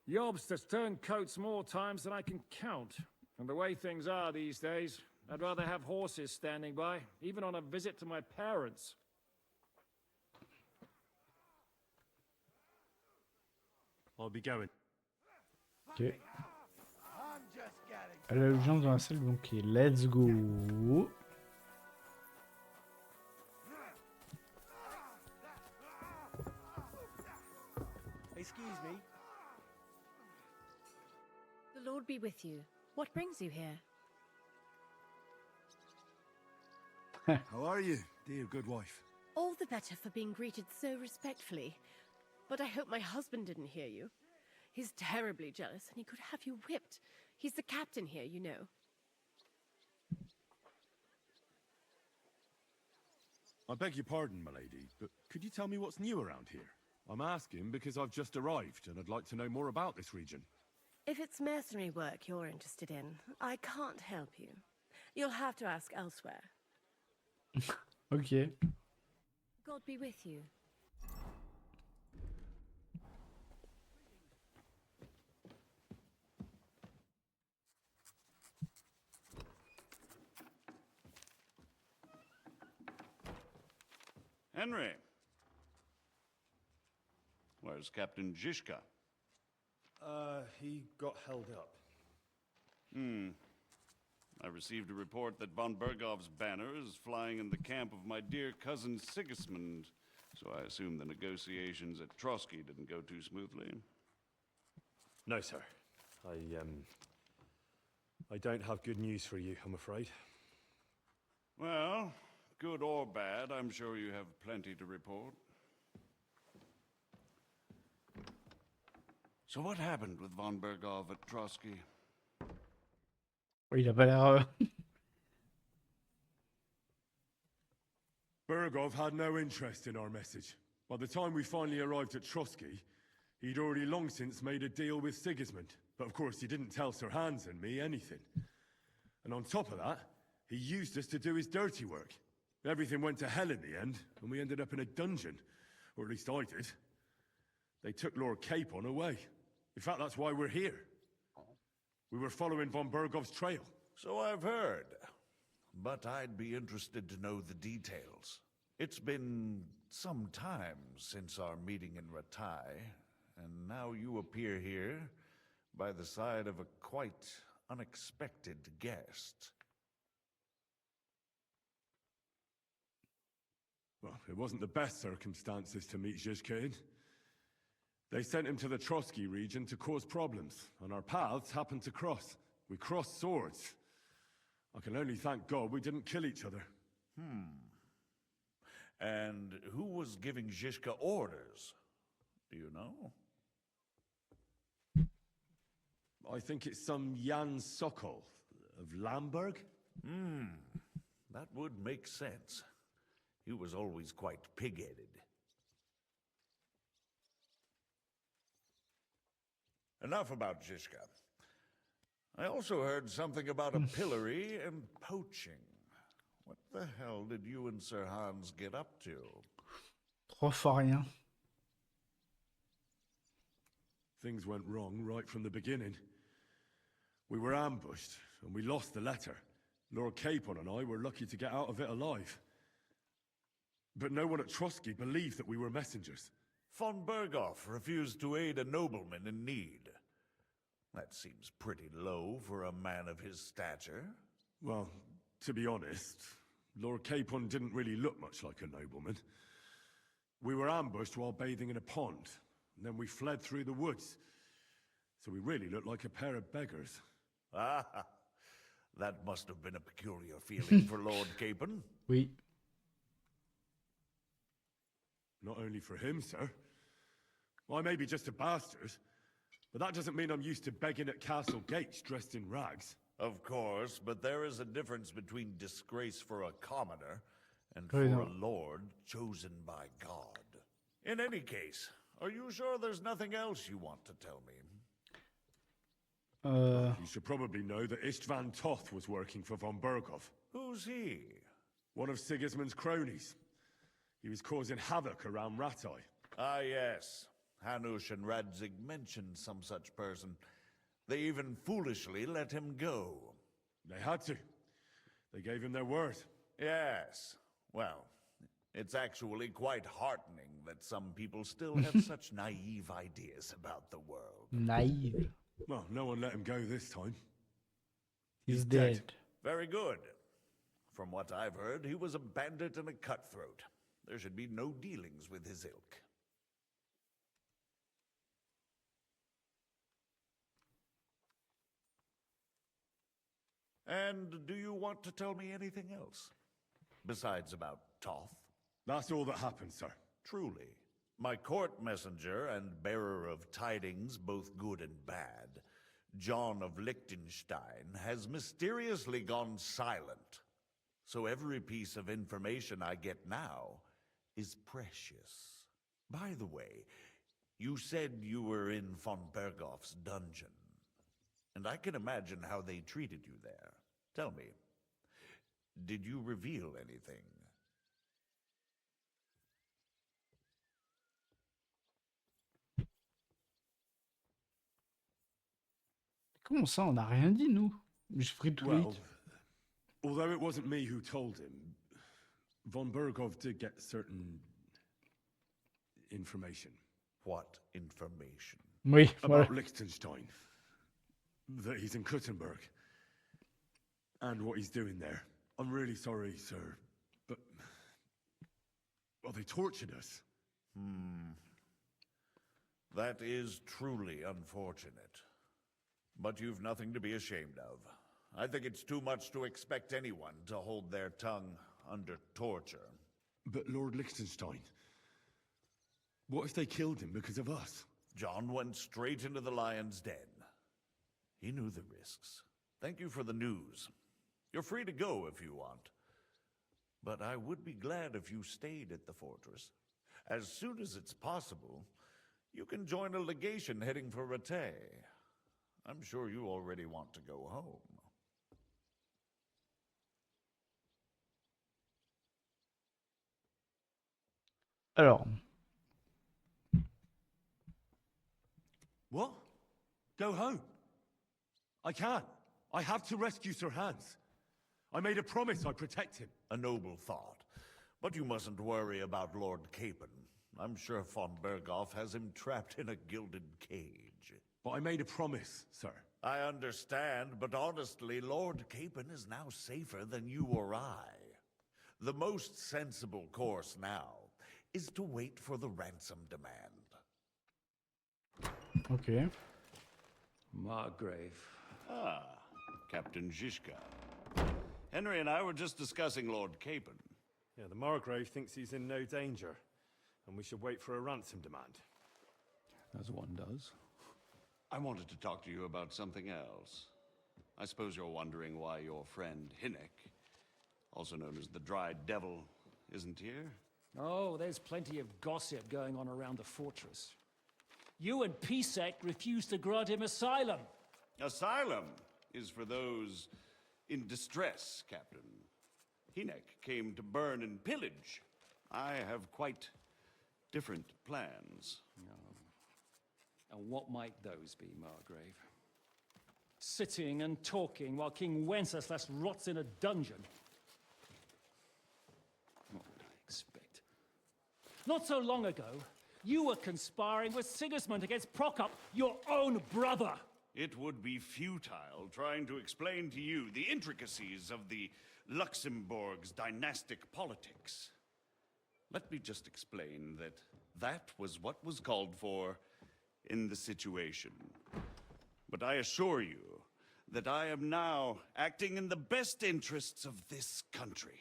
Jobst has turned coats more times than I can count. And the way things are these days, I'd rather have horses standing by, even on a visit to my parents. I'll be going. Ok. Elle a le gens dans la salle, donc let's go. Excuse me. The Lord be with you. What brings you here? How are you, dear good wife? All the better for being greeted so respectfully. But I hope my husband didn't hear you. He's terribly jealous and he could have you whipped. He's the captain here, you know. I beg your pardon, milady, but could you tell me what's new around here? I'm asking because I've just arrived and I'd like to know more about this region. If it's mercenary work you're interested in, I can't help you. You'll have to ask elsewhere. Ok. God be with you. Henry. Where's Captain Zhishka? He got held up. I received a report that von Bergov's banner is flying in the camp of my dear cousin Sigismund, so I assume the negotiations at Trotsky didn't go too smoothly. No, sir. I don't have good news for you, I'm afraid. Well, good or bad, I'm sure you have plenty to report. So what happened with von Bergov at Trotsky? Il a pas l'air... Bergov had no interest in our message. By the time we finally arrived at Trotsky, he'd already long since made a deal with Sigismund. But of course, he didn't tell Sir Hans and me anything. And on top of that, he used us to do his dirty work. Everything went to hell in the end, and we ended up in a dungeon. Or at least I did. They took Lord Capon away. In fact, that's why we're here. We were following von Bergov's trail. So I've heard. But I'd be interested to know the details. It's been some time since our meeting in Ratai, and now you appear here by the side of a quite unexpected guest. Well, it wasn't the best circumstances to meet Zhizka in. They sent him to the Trotsky region to cause problems, and our paths happened to cross. We crossed swords. I can only thank God we didn't kill each other. And who was giving Zhizka orders? Do you know? I think it's some Jan Sokol of Lamberg. That would make sense. He was always quite pig-headed. Enough about Zhizka. I also heard something about a pillory and poaching. What the hell did you and Sir Hans get up to? Trop fort rien. Things went wrong right from the beginning. We were ambushed, and we lost the letter. Lord Capon and I were lucky to get out of it alive. But no one at Trotsky believed that we were messengers. Von Bergov refused to aid a nobleman in need. That seems pretty low for a man of his stature. Well, to be honest, Lord Capon didn't really look much like a nobleman. We were ambushed while bathing in a pond, and then we fled through the woods. So we really looked like a pair of beggars. Ah, that must have been a peculiar feeling for Lord Capon. Oui. Not only for him, sir. I may be just a bastard, but that doesn't mean I'm used to begging at castle gates dressed in rags. Of course, but there is a difference between disgrace for a commoner and Oui, for no. a lord chosen by God. In any case, are you sure there's nothing else you want to tell me? You should probably know that Istvan Toth was working for von Bergov. Who's he? One of Sigismund's cronies. He was causing havoc around Ratai. Ah, yes. Hanush and Radzig mentioned some such person. They even foolishly let him go. They had to. They gave him their word. Yes. Well, it's actually quite heartening that some people still have such naive ideas about the world. Naive. Well, no one let him go this time. He's dead. Very good. From what I've heard, he was a bandit and a cutthroat. There should be no dealings with his ilk. And do you want to tell me anything else? Besides about Toth? That's all that happened, sir. Truly. My court messenger and bearer of tidings, both good and bad, John of Liechtenstein, has mysteriously gone silent. So every piece of information I get now is precious. By the way, you said you were in von Bergov's dungeon. And I can imagine how they treated you there. Tell me, did you reveal anything? Comment ça, on n'a rien dit, nous? J'ai pris le Well, tweet. although it wasn't me who told him, von Bergov did get certain information. What information? Oui, About voilà. Liechtenstein. That he's in Kuttenberg. And what he's doing there. I'm really sorry, sir, but... Well, they tortured us. That is truly unfortunate. But you've nothing to be ashamed of. I think it's too much to expect anyone to hold their tongue under torture. But Lord Liechtenstein... What if they killed him because of us? John went straight into the lion's den. He knew the risks. Thank you for the news. You're free to go if you want. But I would be glad if you stayed at the fortress. As soon as it's possible, you can join a legation heading for Rattay. I'm sure you already want to go home. Alors. What? Go home? I can't. I have to rescue Sir Hans. I made a promise I'd protect him. A noble thought. But you mustn't worry about Lord Capon. I'm sure von Berghoff has him trapped in a gilded cage. But I made a promise, sir. I understand, but honestly, Lord Capon is now safer than you or I. The most sensible course now is to wait for the ransom demand. Okay. Margrave. Ah, Captain Zizka. Henry and I were just discussing Lord Capon. Yeah, the Margrave thinks he's in no danger, and we should wait for a ransom demand. As one does. I wanted to talk to you about something else. I suppose you're wondering why your friend Hinnek, also known as the Dry Devil, isn't here? Oh, there's plenty of gossip going on around the fortress. You and Pisek refused to grant him asylum. Asylum is for those in distress, Captain. Hinnek came to burn and pillage. I have quite different plans. And what might those be, Margrave? Sitting and talking while King Wenceslas rots in a dungeon. What would I expect? Not so long ago, you were conspiring with Sigismund against Prokop, your own brother. It would be futile trying to explain to you the intricacies of the Luxembourg's dynastic politics. Let me just explain that that was what was called for in the situation. But I assure you that I am now acting in the best interests of this country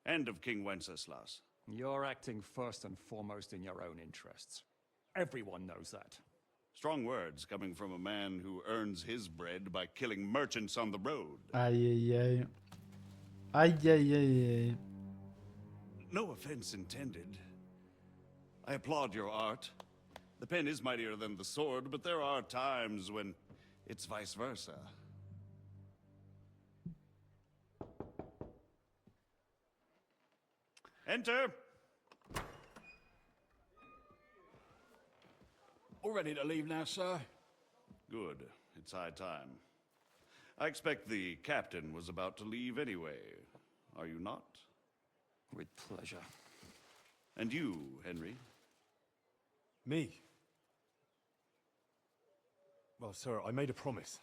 and of King Wenceslas. You're acting first and foremost in your own interests. Everyone knows that. Strong words coming from a man who earns his bread by killing merchants on the road. Aïe aïe aïe. Aïe aïe aïe aïe. No offense intended. I applaud your art. The pen is mightier than the sword, but there are times when it's vice versa. Enter! All ready to leave now, sir? Good. It's high time. I expect the captain was about to leave anyway. Are you not? With pleasure. And you, Henry? Me? Well, sir, I made a promise.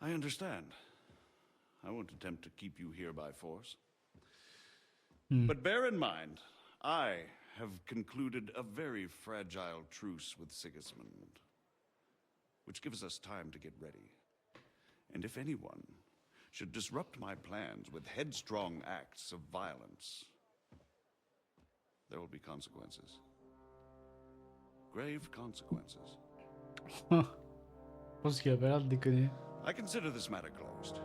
I understand. I won't attempt to keep you here by force. But bear in mind, I have concluded a very fragile truce with Sigismund, which gives us time to get ready. And if anyone should disrupt my plans with headstrong acts of violence, there will be consequences. Grave consequences. Je pense qu'il a pas l'air de déconner. I consider this matter closed.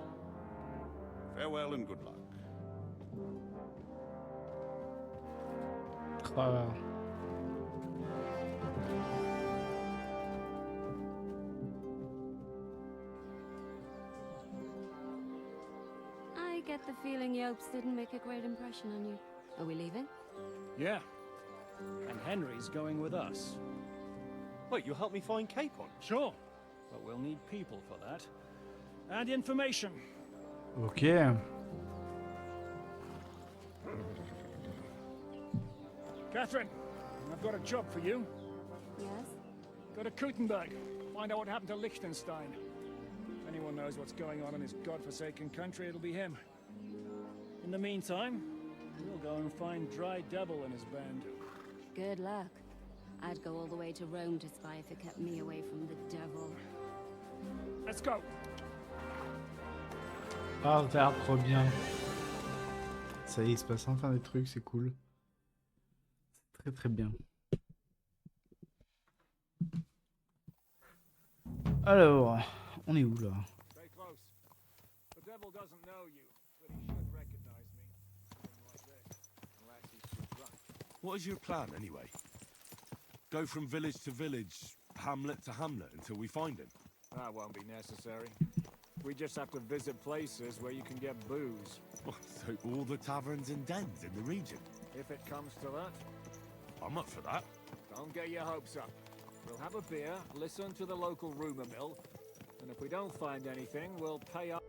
Farewell and good luck. Ah. I get the feeling Yopes didn't make a great impression on you. Are we leaving? Yeah. And Henry's going with us. Wait, you'll help me find Capon? Sure. But we'll need people for that. And information. Ok. Catherine, I've got a job for you. Yes? Go to Kuttenberg. Find out what happened to Liechtenstein. If anyone knows what's going on in this godforsaken country, it'll be him. In the meantime, we'll go and find Dry Devil and his band. Good luck. I'd go all the way to Rome to spy if it kept me away from the devil. Let's go. Ah, ça a l'air trop bien. Ça y est, il se passe enfin des trucs, c'est cool. C'est très très bien. Alors, on est où là? Stay close. The devil doesn't know you, but he should recognize me. Something like this, unless he's too drunk. What is your plan, anyway? Go from village to village, hamlet to hamlet, until we find him? That won't be necessary. We just have to visit places where you can get booze. So all the taverns and dens in the region? If it comes to that. I'm up for that. Don't get your hopes up. We'll have a beer, listen to the local rumor mill, and if we don't find anything, we'll pay up.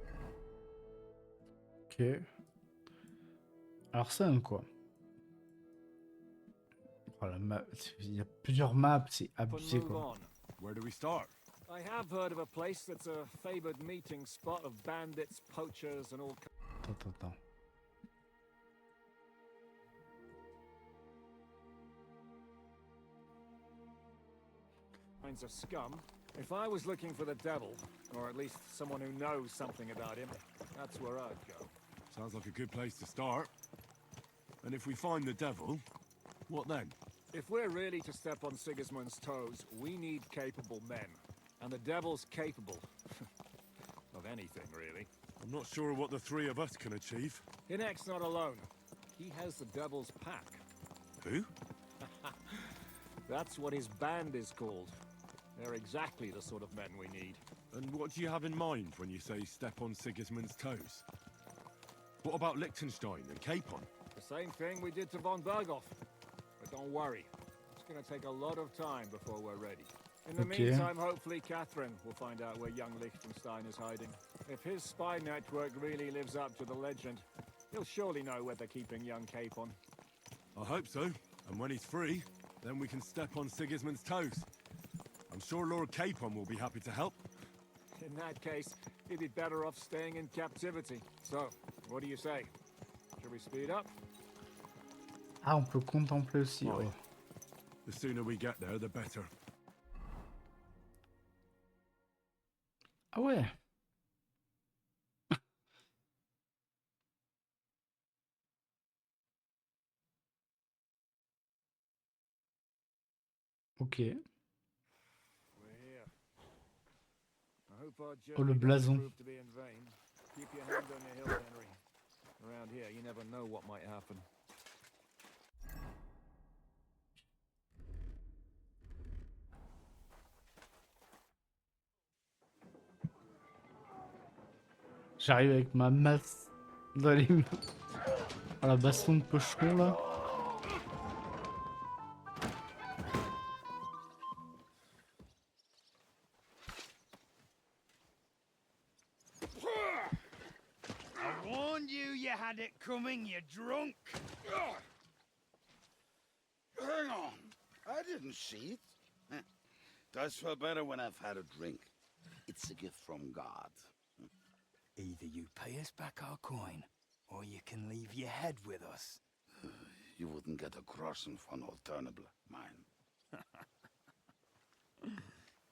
Ok. Alors ça donne quoi? Oh, la map, il y a plusieurs maps, c'est abusé quoi. Where do we start? I have heard of a place that's a favored meeting spot of bandits, poachers, and all Attends. kinds of scum. If I was looking for the devil, or at least someone who knows something about him, that's where I'd go. Sounds like a good place to start. And if we find the devil, what then? If we're really to step on Sigismund's toes, we need capable men. And the devil's capable. Of anything, really. I'm not sure what the three of us can achieve. Hinek's not alone. He has the devil's pack. Who? That's what his band is called. They're exactly the sort of men we need. And what do you have in mind when you say step on Sigismund's toes? What about Liechtenstein and Capon? The same thing we did to von Berghoff. But don't worry. It's going to take a lot of time before we're ready. In the meantime, hopefully Catherine will find out where young Liechtenstein is hiding. If his spy network really lives up to the legend, he'll surely know where they're keeping young Capon. I hope so. And when he's free, then we can step on Sigismund's toes. I'm sure Lord Capon will be happy to help. In that case, he'd be better off staying in captivity. So, what do you say? Should we speed up? Ah, on peut contempler aussi. Right. Oh. The sooner we get there, the better. Ah ouais. Ok. Oh, le blason. Keep your hand on your hill, Henry. Around here, you never know what might happen. J'arrive avec ma masse dans les mains. Oh, la baston de pocheron là. I warned you, you had it coming, you drunk. Hang on, I didn't see it. Does feel better when I've had a drink. It's a gift from God. Either you pay us back our coin, or you can leave your head with us. You wouldn't get a crossing for an alternative, mine.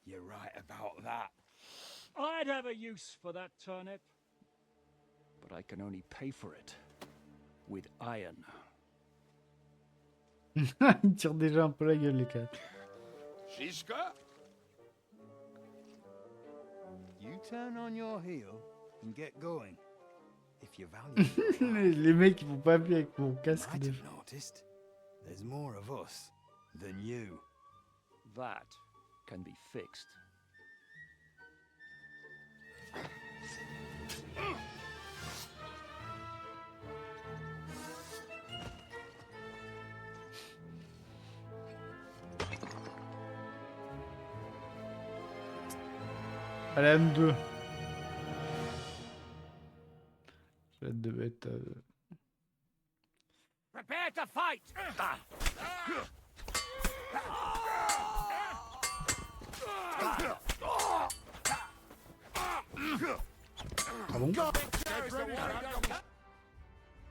You're right about that. I'd have a use for that turnip. But I can only pay for it with iron. Ils tirent déjà un peu la gueule les quatre. Shiska? You turn on your heel and get going. If you value Les mecs ils vont pas appuyer avec mon casque might de... have noticed there's more of us than you. That can be fixed. Allez, M2. J'ai hâte de mettre... Prepare to fight! Ah bon?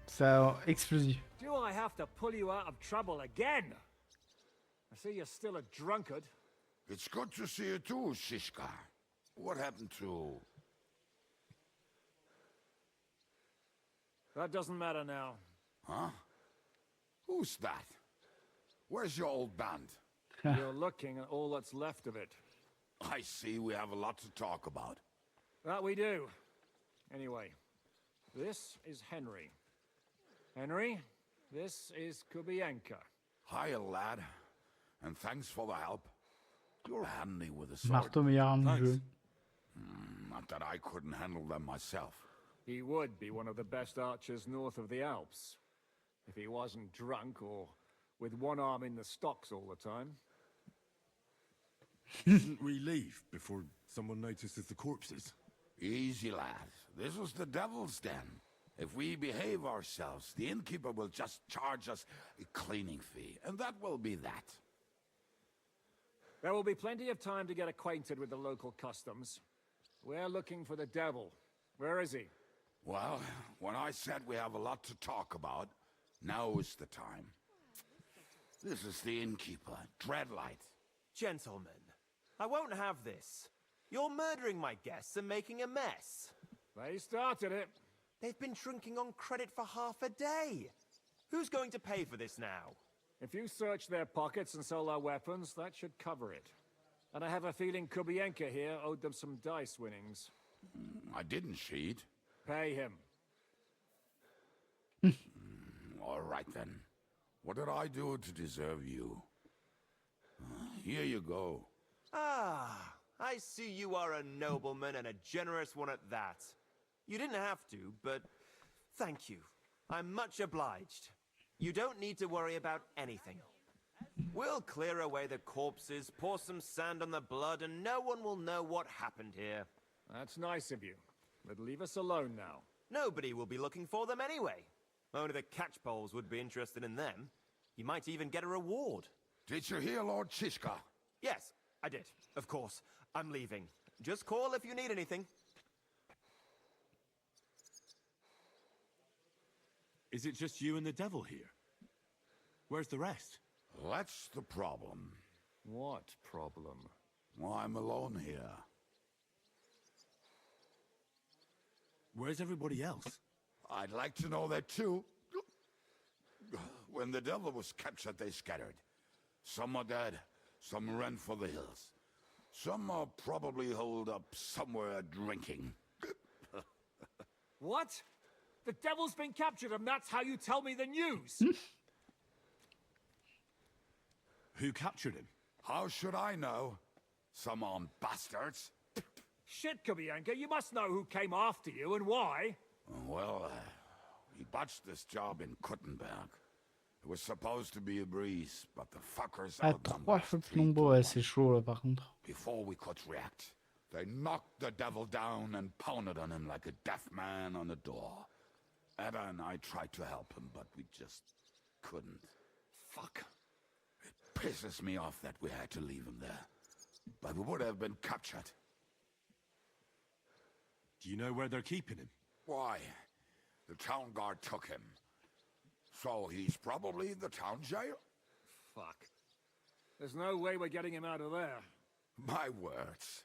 C'est explosif. Do I have to pull you out of trouble again? I see you're still a drunkard. It's good to see you too, Shishka. What happened to... That doesn't matter now. Huh? Who's that? Where's your old band? You're looking at all that's left of it. I see we have a lot to talk about. That we do. Anyway, this is Henry. Henry, this is Kubienka. Hiya, lad. And thanks for the help. You're handy with a sword. Marteau meilleure arme du jeu. Not that I couldn't handle them myself. He would be one of the best archers north of the Alps. If he wasn't drunk or with one arm in the stocks all the time. Shouldn't we leave before someone notices the corpses? Easy, lad. This was the devil's den. If we behave ourselves, the innkeeper will just charge us a cleaning fee, and that will be that. There will be plenty of time to get acquainted with the local customs. We're looking for the devil. Where is he? Well, when I said we have a lot to talk about, now is the time. This is the innkeeper, Dreadlight. Gentlemen, I won't have this. You're murdering my guests and making a mess. They started it. They've been drinking on credit for half a day. Who's going to pay for this now? If you search their pockets and sell their weapons, that should cover it. And I have a feeling Kubienka here owed them some dice winnings. I didn't cheat. Pay him. All right, then. What did I do to deserve you? Here you go. Ah, I see you are a nobleman and a generous one at that. You didn't have to, but thank you. I'm much obliged. You don't need to worry about anything. We'll clear away the corpses, pour some sand on the blood, and no one will know what happened here. That's nice of you. But leave us alone now. Nobody will be looking for them anyway. Only the catchpoles would be interested in them. You might even get a reward. Did you hear, Lord Shishka? Yes, I did. Of course. I'm leaving. Just call if you need anything. Is it just you and the devil here? Where's the rest? That's the problem. What problem? Well, I'm alone here. Where's everybody else? I'd like to know that too. When the devil was captured, they scattered. Some are dead, some ran for the hills. Some are probably holed up somewhere drinking. What? The devil's been captured and that's how you tell me the news? Who captured him? How should I know? Some armed bastards. Shit, Kubienka, you must know who came after you and why. Well, we botched this job in Kuttenberg. It was supposed to be a breeze, but the fuckers Ah, outnumbered 3 fois plus nombreux, ouais, c'est chaud là par contre. Before we could react, they knocked the devil down and pounded on him like a deaf man on a door. Ada and I tried to help him, but we just couldn't. Fuck. It pisses me off that we had to leave him there. But we would have been captured. Do you know where they're keeping him? Why? The town guard took him. So he's probably in the town jail? Fuck. There's no way we're getting him out of there. My words.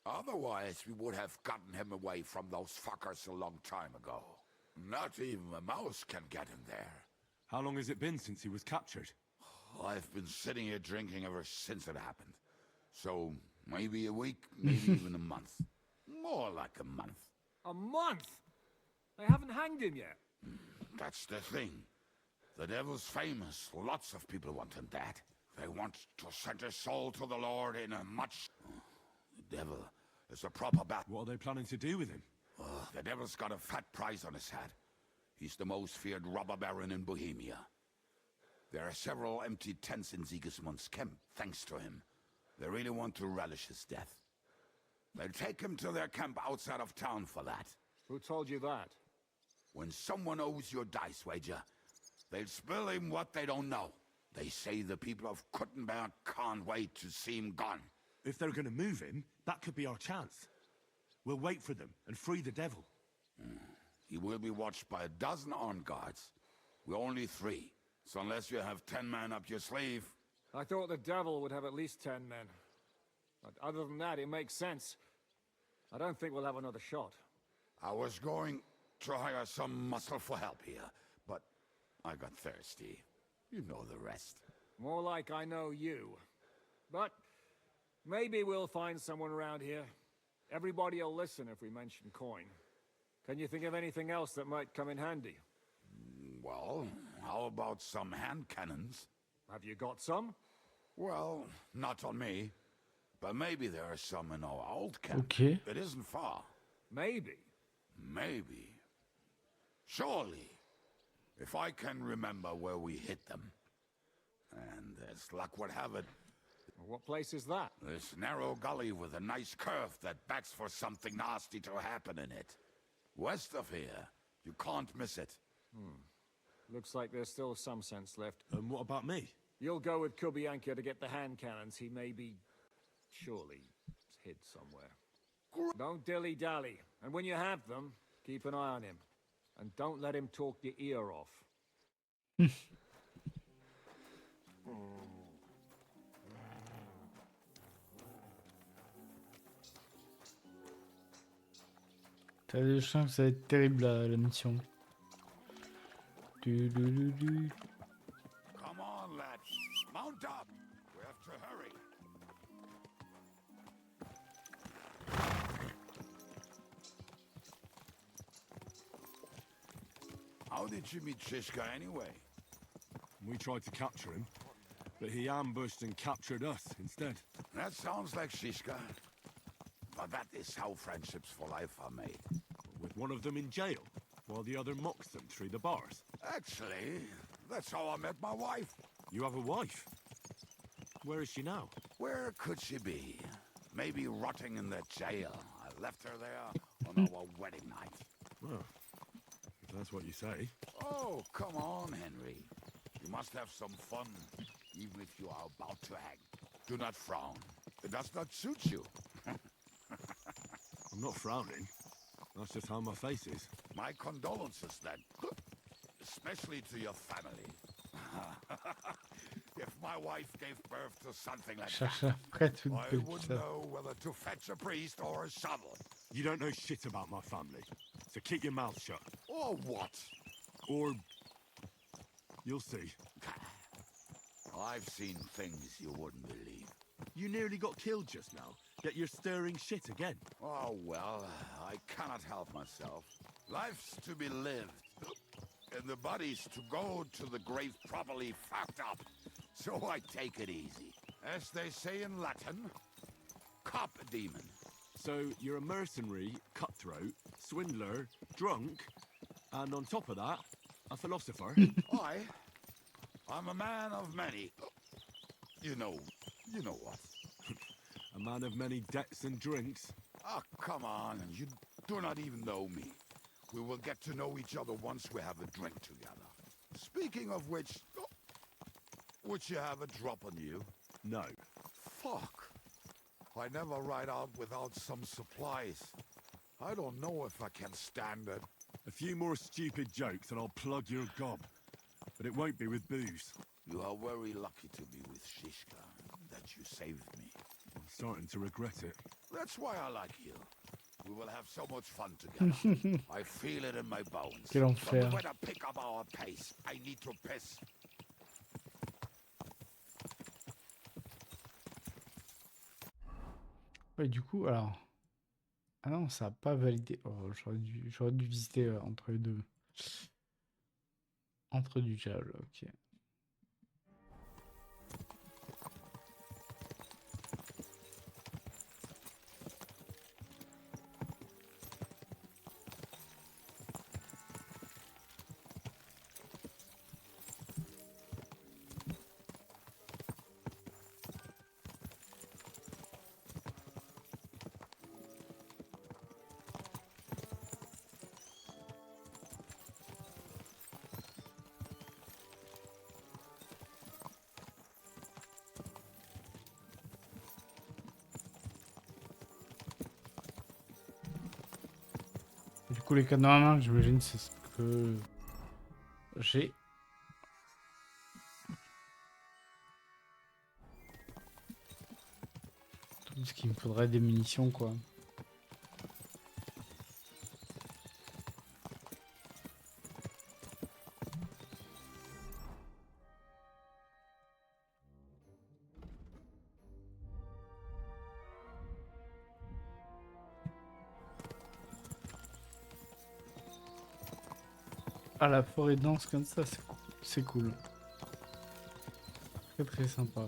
Otherwise, we would have gotten him away from those fuckers a long time ago. Not even a mouse can get in there. How long has it been since he was captured? I've been sitting here drinking ever since it happened. So, maybe a week, maybe even a month. More like a month. A month? They haven't hanged him yet. That's the thing. The devil's famous. Lots of people want him dead. They want to send his soul to the Lord in a much... The devil is a proper bat. What are they planning to do with him? The devil's got a fat price on his head. He's the most feared robber baron in Bohemia. There are several empty tents in Sigismund's camp, thanks to him. They really want to relish his death. They'll take him to their camp outside of town for that. Who told you that? When someone owes you a dice wager, they'll spill him what they don't know. They say the people of Kuttenberg can't wait to see him gone. If they're going to move him, that could be our chance. We'll wait for them and free the devil. He will be watched by a dozen armed guards. We're only 3. So unless you have 10 men up your sleeve, I thought the devil would have at least 10 men. But other than that, it makes sense. I don't think we'll have another shot. I was going to hire some muscle for help here, but I got thirsty. You know the rest. More like I know you. But maybe we'll find someone around here. Everybody will listen if we mention coin. Can you think of anything else that might come in handy? Well, how about some hand cannons? Have you got some? Well, not on me. But maybe there are some in our old camp. Okay. It isn't far. Maybe. Maybe. Surely. If I can remember where we hit them. And as luck would have it... What place is that? This narrow gully with a nice curve that backs for something nasty to happen in it. West of here. You can't miss it. Looks like there's still some sense left. And what about me? You'll go with Kubianka to get the hand cannons. He may be... surely hid somewhere. Don't dilly-dally. And when you have them, keep an eye on him. And don't let him talk your ear off. T'as des chances que ça va être terrible la mission. Du. Come on, lads. Mount up. We have to hurry. How did you meet Shishka anyway? We tried to capture him, but he ambushed and captured us instead. That sounds like Shishka. But that is how friendships for life are made. With one of them in jail, while the other mocks them through the bars. Actually, that's how I met my wife. You have a wife? Where is she now? Where could she be? Maybe rotting in the jail. I left her there on our wedding night. Well, if that's what you say. Oh, come on, Henry. You must have some fun, even if you are about to hang. Do not frown. It does not suit you. I'm not frowning. That's just how my face is. My condolences, then. Especially to your family. If my wife gave birth to something like that, I wouldn't know whether to fetch a priest or a shovel. You don't know shit about my family, so keep your mouth shut. Or what? Or... you'll see. I've seen things you wouldn't believe. You nearly got killed just now, yet you're stirring shit again. Oh, well, I cannot help myself. Life's to be lived, and the body's to go to the grave properly fucked up. So I take it easy. As they say in Latin, cop a demon. So you're a mercenary, cutthroat, swindler, drunk, and on top of that, a philosopher? I'm a man of many... You know what. A man of many debts and drinks? Oh, come on, you do not even know me. We will get to know each other once we have a drink together. Speaking of which, would you have a drop on you? No. Fuck. I never ride out without some supplies. I don't know if I can stand it. A few more stupid jokes and I'll plug your gob. But it won't be with booze. You are very lucky to be with Shishka, that you saved me. I'm starting to regret it. That's why I like you. We will have so much fun together. I feel it in my bones. Quel But we enfer. better pick up our pace. I need to piss. Ouais, du coup, alors... Ah non, ça a pas validé. Oh, j'aurais dû visiter entre les deux. Entre du diable, ok. Du coup, les cadenas à main, j'imagine, c'est ce que j'ai. Parce qu'il me faudrait des munitions, quoi. Ah, la forêt dense comme ça, c'est cool. Très très sympa.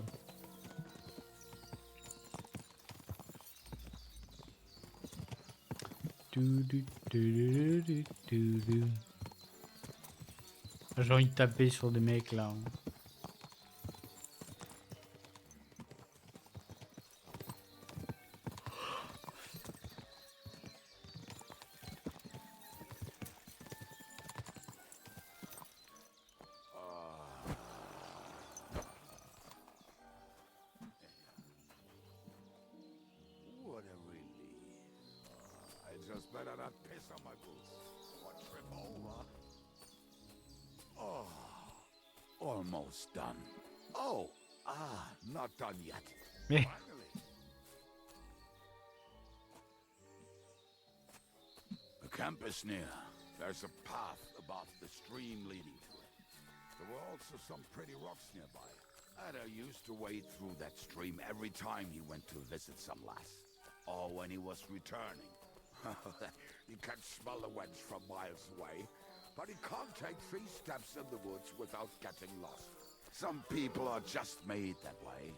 J'ai envie de taper sur des mecs là. What a relief. I just better not piss on my boots or trip over. Oh, almost done. Oh, not done yet. Mais Finally. The camp is near. There's a path above the stream leading to it. There were also some pretty rocks nearby. Ada used to wade through that stream every time he went to visit some lass. Or when he was returning. He can smell the wench from miles away, but he can't take 3 steps in the woods without getting lost. Some people are just made that way.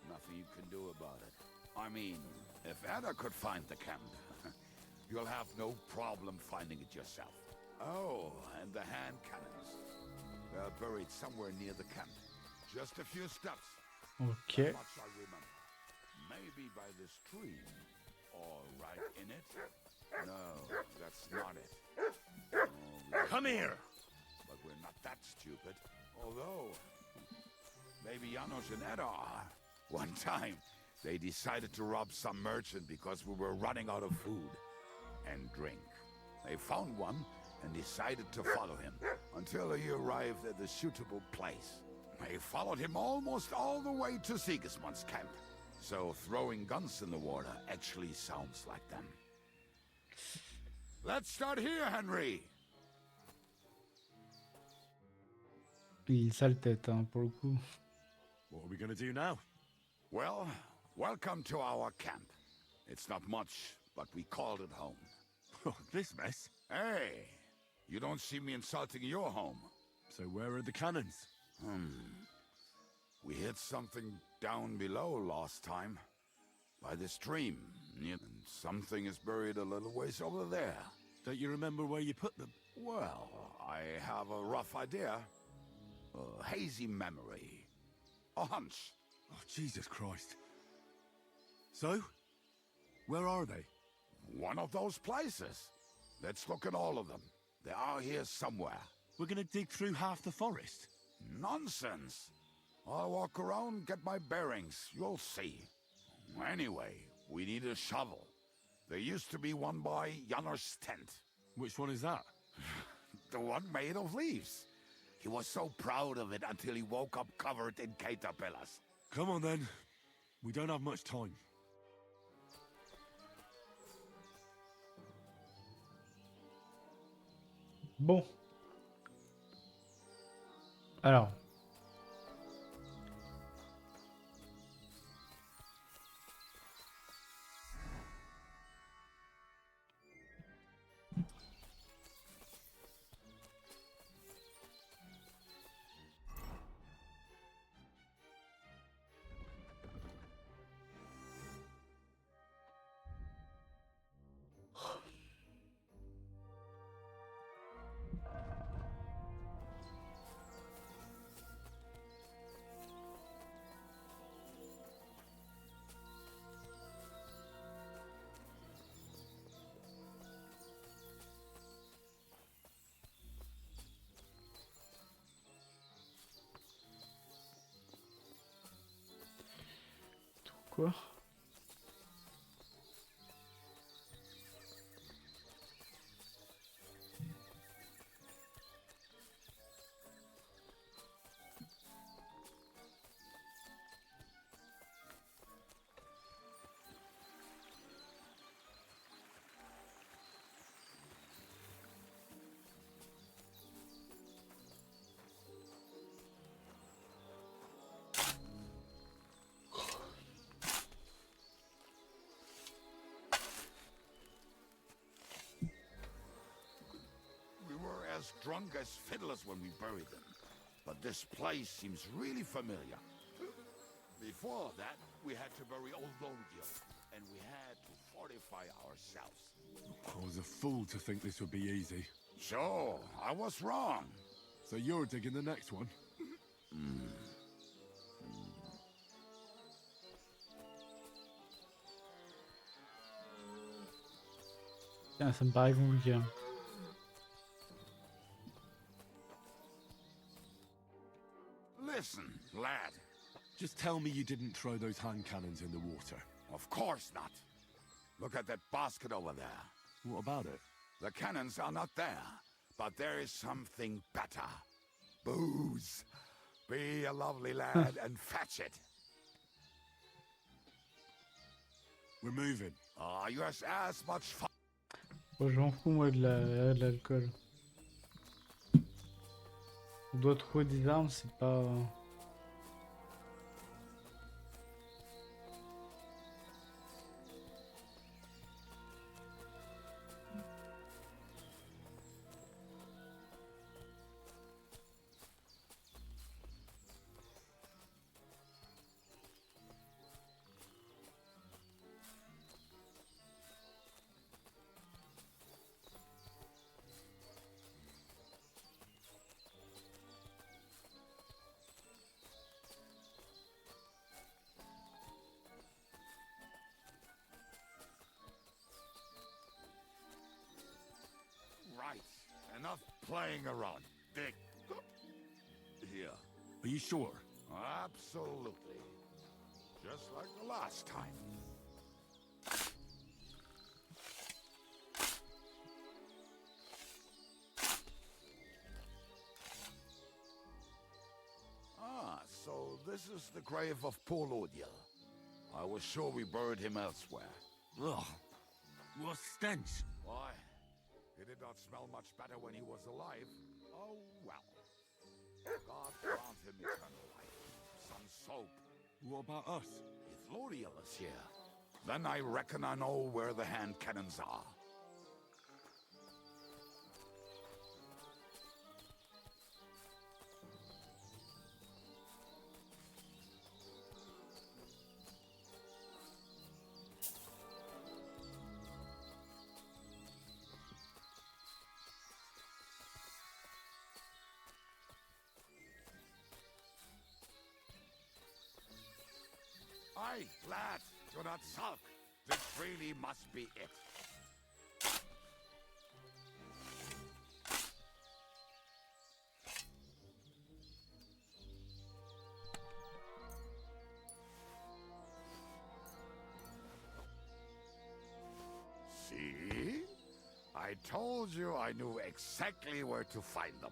Nothing you can do about it. I mean, if Ada could find the camp, you'll have no problem finding it yourself. Oh, and the hand cannons. They're buried somewhere near the camp. Just a few steps. ok. That much I remember. Maybe by the stream. Or right in it. No, that's not it. Oh, Come here! But we're not that stupid. Although, maybe Janos and Edda are. One time, they decided to rob some merchant because we were running out of food and drink. They found one and decided to follow him until he arrived at a suitable place. They followed him almost all the way to Sigismund's camp. So throwing guns in the water actually sounds like them. Let's start here, Henry! Il sale tête, hein, pour le coup. What are we gonna do now? Well, welcome to our camp. It's not much, but we called it home. Oh, this mess? Hey, you don't see me insulting your home. So where are the cannons? We hit something down below last time. By the stream. And something is buried a little ways over there. Don't you remember where you put them? Well, I have a rough idea. A hazy memory. A hunch. Oh, Jesus Christ. So? Where are they? One of those places. Let's look at all of them. They are here somewhere. We're gonna dig through half the forest. Nonsense. I'll walk around, get my bearings. You'll see. Anyway, we need a shovel. There used to be one by Janner's tent. Which one is that? The one made of leaves. He was so proud of it until he woke up covered in caterpillars. Come on then. We don't have much time. Bon. Alors. Quoi? drunk as fiddlers when we buried them. But this place seems really familiar. Before that, we had to bury old Lodiel, and we had to fortify ourselves. I was a fool to think this would be easy. So, I was wrong. So you're digging the next one? Tiens, ça me paraît compliqué. Listen, lad. Just tell me you didn't throw those hand cannons in the water. Of course not. Look at that basket over there. What about it? The cannons are not there, but there is something better. Booze. Be a lovely lad and fetch it. We're moving. You have as much fun. Bon, j'en fous moi de l'alcool. On doit trouver des armes, c'est pas... Right. Enough playing around. Dig. Here. Are you sure? Absolutely. Just like the last time. So this is the grave of poor Lodiel. I was sure we buried him elsewhere. Ugh. What stench? Why? He did not smell much better when he was alive. Oh, well. God grant him eternal life. Some soap. What about us? If Lodiel is here, then I reckon I know where the hand cannons are. Aye, lad, do not sulk. This really must be it. See? I told you I knew exactly where to find them.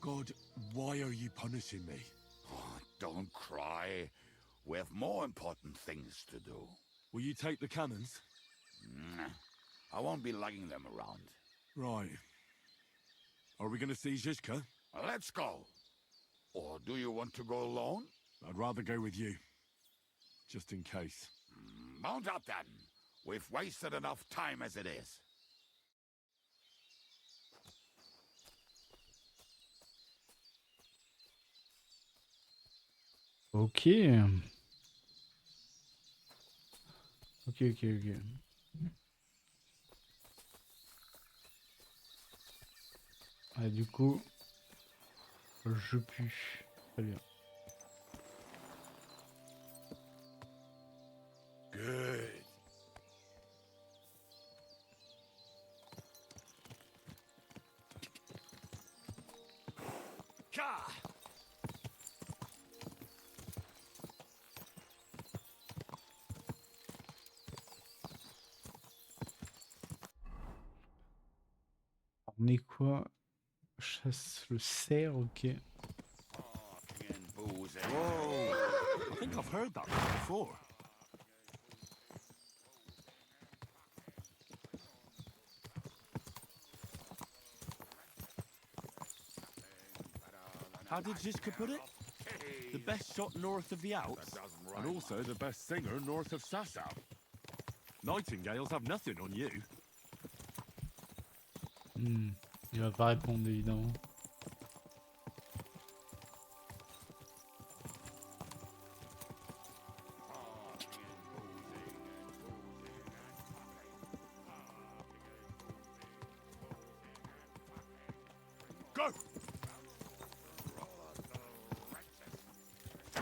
God, why are you punishing me? Oh, don't cry. We have more important things to do. Will you take the cannons? I won't be lugging them around. Right. Are we going to see Zizka? Let's go. Or do you want to go alone? I'd rather go with you. Just in case. Mount up then. We've wasted enough time as it is. Ok. Ok. Ah, du coup, je pue. Très bien. Good. On est quoi? Chasse le cerf, ok. Whoa! I think I've heard that before. How did Zizka put it? The best shot north of the Alps, and also the best singer north of Sasau. Nightingales have nothing on you. Il va pas répondre évidemment. Go!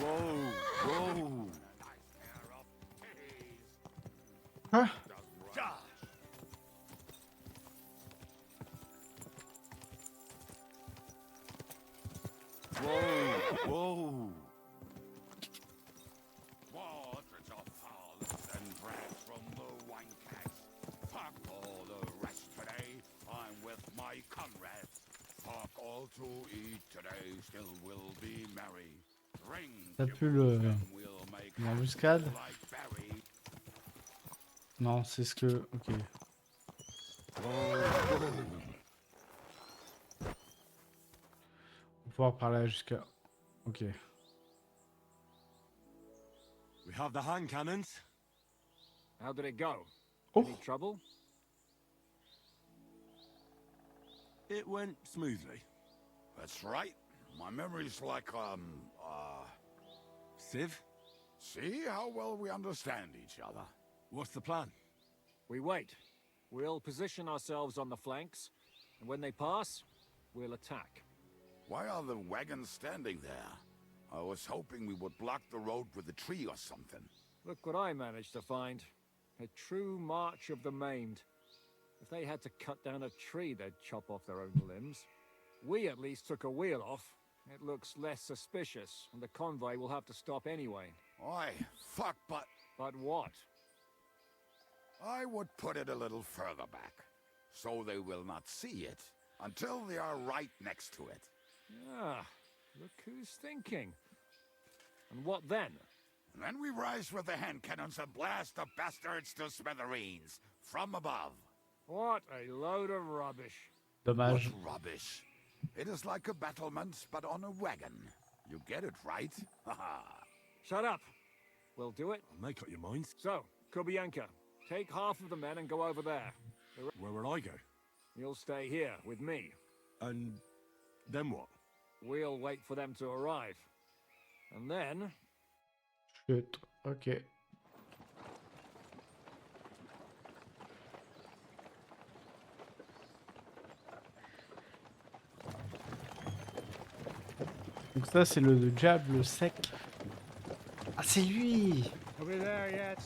Whoa, whoa. Huh? Whoa, whoa. Waters of fowls and bread from the wine cask. Fuck all the rest today. I'm with my comrades. Fuck all to eat today. Still will be merry. Drink. Ça pue le... l'embuscade. Non, c'est ce que... Ok. On va pouvoir parler jusqu'à... Ok. We have the hand cannons. How did it go? Oh. Any trouble? It went smoothly. That's right. My memory's like, Civ? See how well we understand each other. What's the plan? We wait. We'll position ourselves on the flanks, and when they pass, we'll attack. Why are the wagons standing there? I was hoping we would block the road with a tree or something. Look what I managed to find. A true march of the maimed. If they had to cut down a tree, they'd chop off their own limbs. We at least took a wheel off. It looks less suspicious, and the convoy will have to stop anyway. Oi, fuck, but... But what? I would put it a little further back, so they will not see it, until they are right next to it. Ah, look who's thinking. And what then? Then we rise with the hand cannons and blast the bastards to smithereens, from above. What a load of rubbish. Dommage. What rubbish. It is like a battlement, but on a wagon. You get it, right? Haha. Shut up. We'll do it. I'll make up your minds. So, Kubianka, take half of the men and go over there. Where will I go? You'll stay here with me. And then what? We'll wait for them to arrive. And then... Shoot. Ok. Donc ça c'est le diable sec. Ah c'est lui. Are we there yet?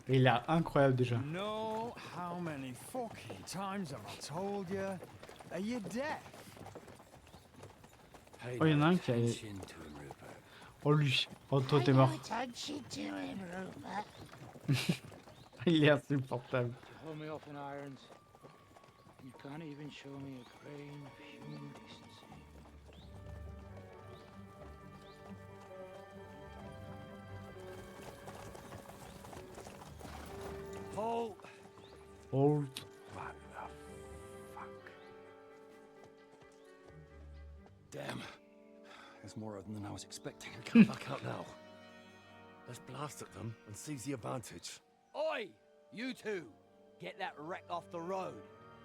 Et il est incroyable déjà. No, how many fucking times have I told you? Are you deaf? Oh il y en a un qui a... Oh lui. Oh toi t'es mort. Il est insupportable. Hold me up in irons. You can't even show me a grain of human decency. Halt! Hold. What the fuck? Damn. There's more of them than I was expecting. Come back out now. Let's blast at them and seize the advantage. Oi! You two! Get that wreck off the road.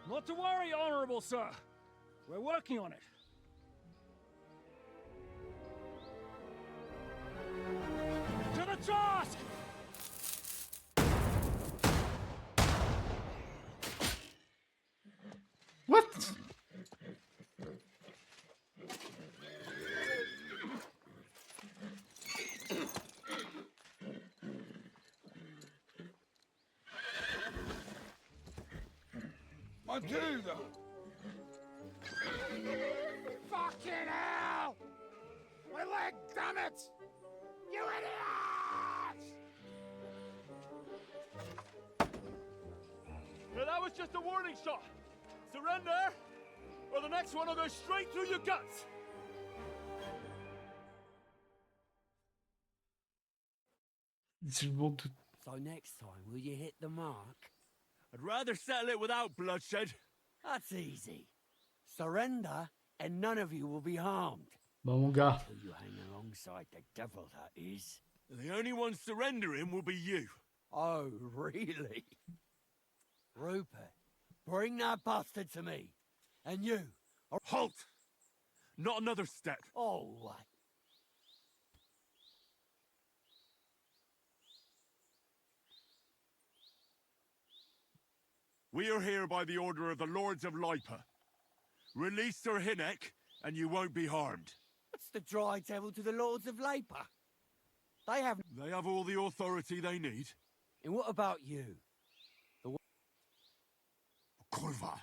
Not to worry, Honorable Sir. We're working on it. To the task! What? Matilda! Fucking hell! My leg, damn it! You idiots! Now that was just a warning shot. Surrender, or the next one will go straight through your guts. C'est le bon tout. So next time, will you hit the mark? I'd rather settle it without bloodshed. That's easy. Surrender, and none of you will be harmed. Bah mon gars. Until you hang alongside the devil, that is. The only one surrendering will be you. Oh, really? Rupert, bring that bastard to me. And you. Halt! Not another step. All right. We are here by the order of the Lords of Lipa. Release Sir Hinnek, and you won't be harmed. What's the dry devil to the Lords of Lipa? They have all the authority they need. And what about you? Kurva.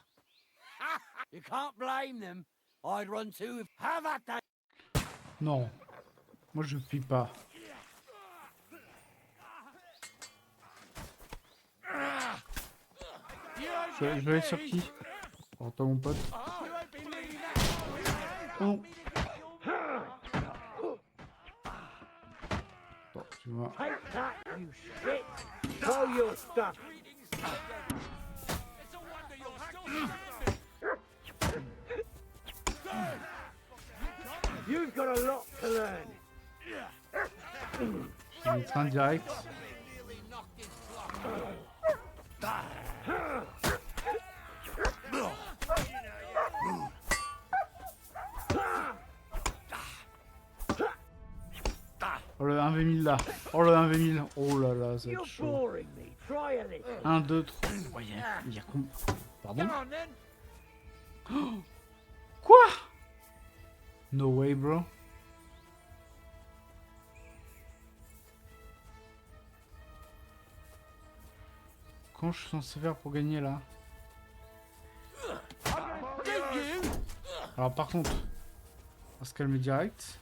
You can't blame them. I'd run too if... Have at that! Non. Moi, je fuis pas. Je vais aller sur qui? Alors, toi, mon pote. Oh. Attends, tu vois. You've got a lot to learn. Je vais mettre un direct. Oh le 1v1000 là. Oh le 1v1000. Oh là là, ça va être chaud. 1, 2, 3. Oh, il y a combien? Pardon? Oh. Quoi? No way, bro. Comment je suis censé faire pour gagner là? Alors par contre, on va se calmer direct.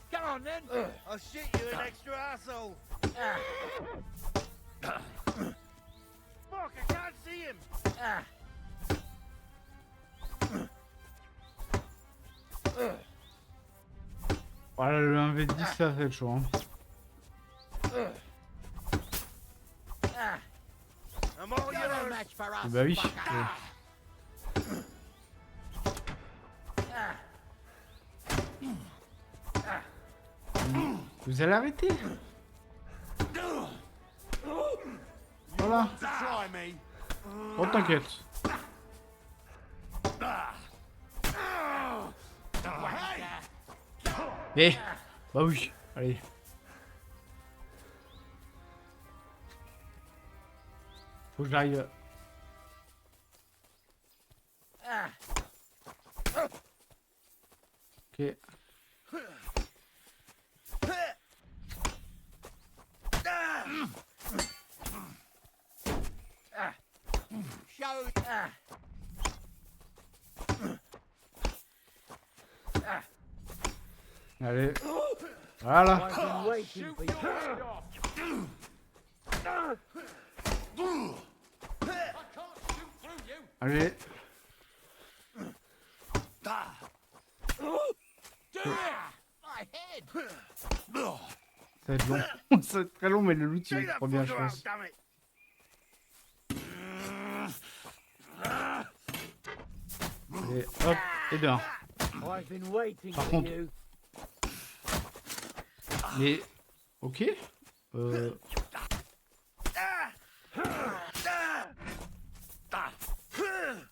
Come on then. I'll shoot you an extra asshole. Fuck, I can't see him. Voilà, le 1v10 ça fait chaud. Hein. Bah oui. Vous allez arrêter? Voilà. Oh t'inquiète. Eh, bah oui, allez. Faut que j'arrive. Ok. Allez. Voilà. Allez. Ça va être long. Ça va être très long, mais le loot il va être trop bien, je pense. Allez, hop, et bien. Par contre. Mais. Ok.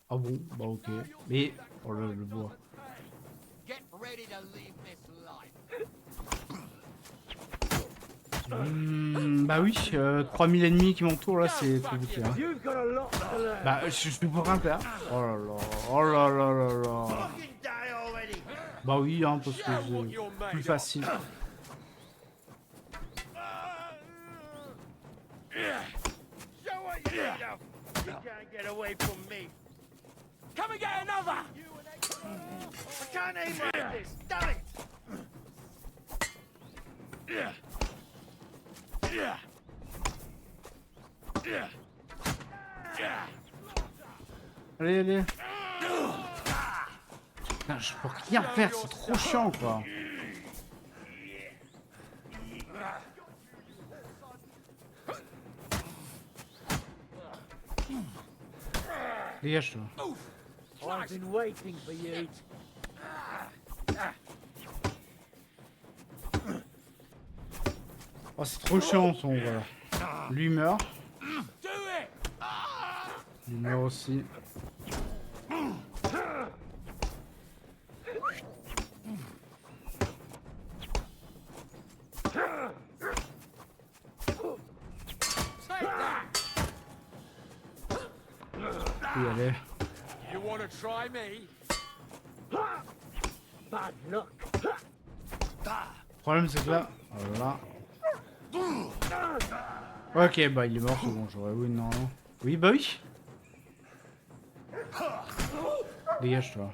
Ah bon, bah ok. Mais. Oh là, le bois. Bah oui, 3000 ennemis qui m'entourent là, c'est trop vite. Hein. Bah, je peux rien faire. Oh là là, oh là là là là. Bah oui, hein, parce que c'est plus facile. Come and get another! I can't aim like this, damn it! Allez, allez. Putain, je peux rien faire, c'est trop chiant quoi. Dégage toi. I've been waiting for you. Oh, c'est trop chiant son, voilà. Lui meurt. Lui meurt aussi. Y aller. You wanna try me? Bad luck. Le problème c'est que là, voilà. Ok, bah il est mort, c'est bon, j'aurais oui, non. Oui, bah oui. Dégage-toi.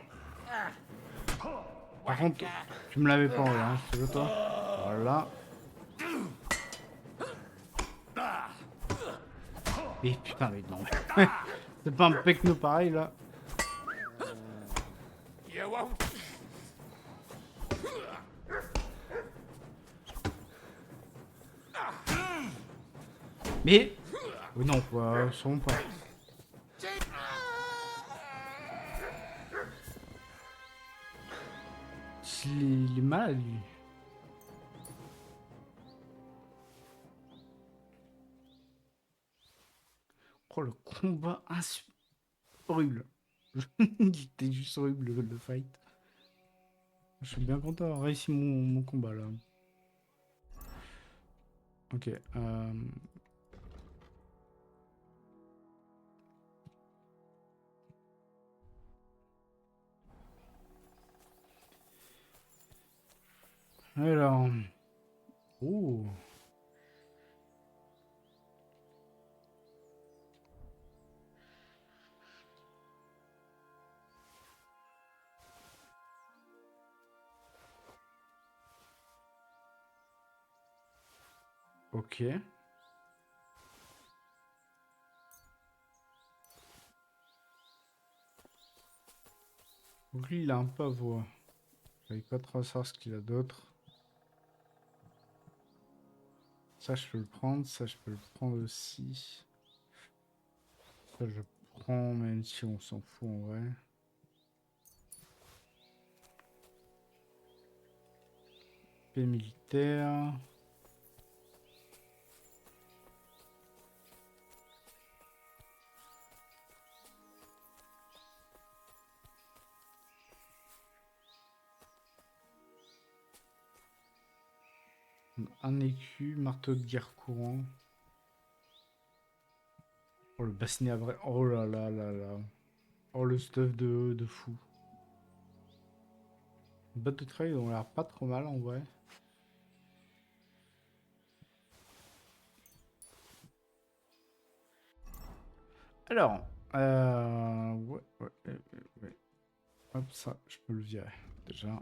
Par contre, tu me l'avais pas enlevé, hein, si tu veux, toi. Voilà. Et putain, mais non. C'est pas un pecno pareil, là. Mais... Oui, non, quoi, sûrement pas. Il est malade, lui. Oh, le combat horrible. Il était juste horrible, le fight. Je suis bien content d'avoir réussi mon combat, là. Ok, alors... Oh. Ok. Donc lui, il a un peu à voir. J'arrive pas trop à savoir ce qu'il a d'autre. Ça, je peux le prendre. Ça, je peux le prendre aussi. Ça, je prends, même si on s'en fout en vrai. Paix militaire. Un écu, marteau de guerre courant. Oh, le bassinet à vrai. Oh là là là là. Oh, le stuff de fou. Les bottes de trail ont l'air pas trop mal en vrai. Alors, ouais. Hop, ça, je peux le virer déjà.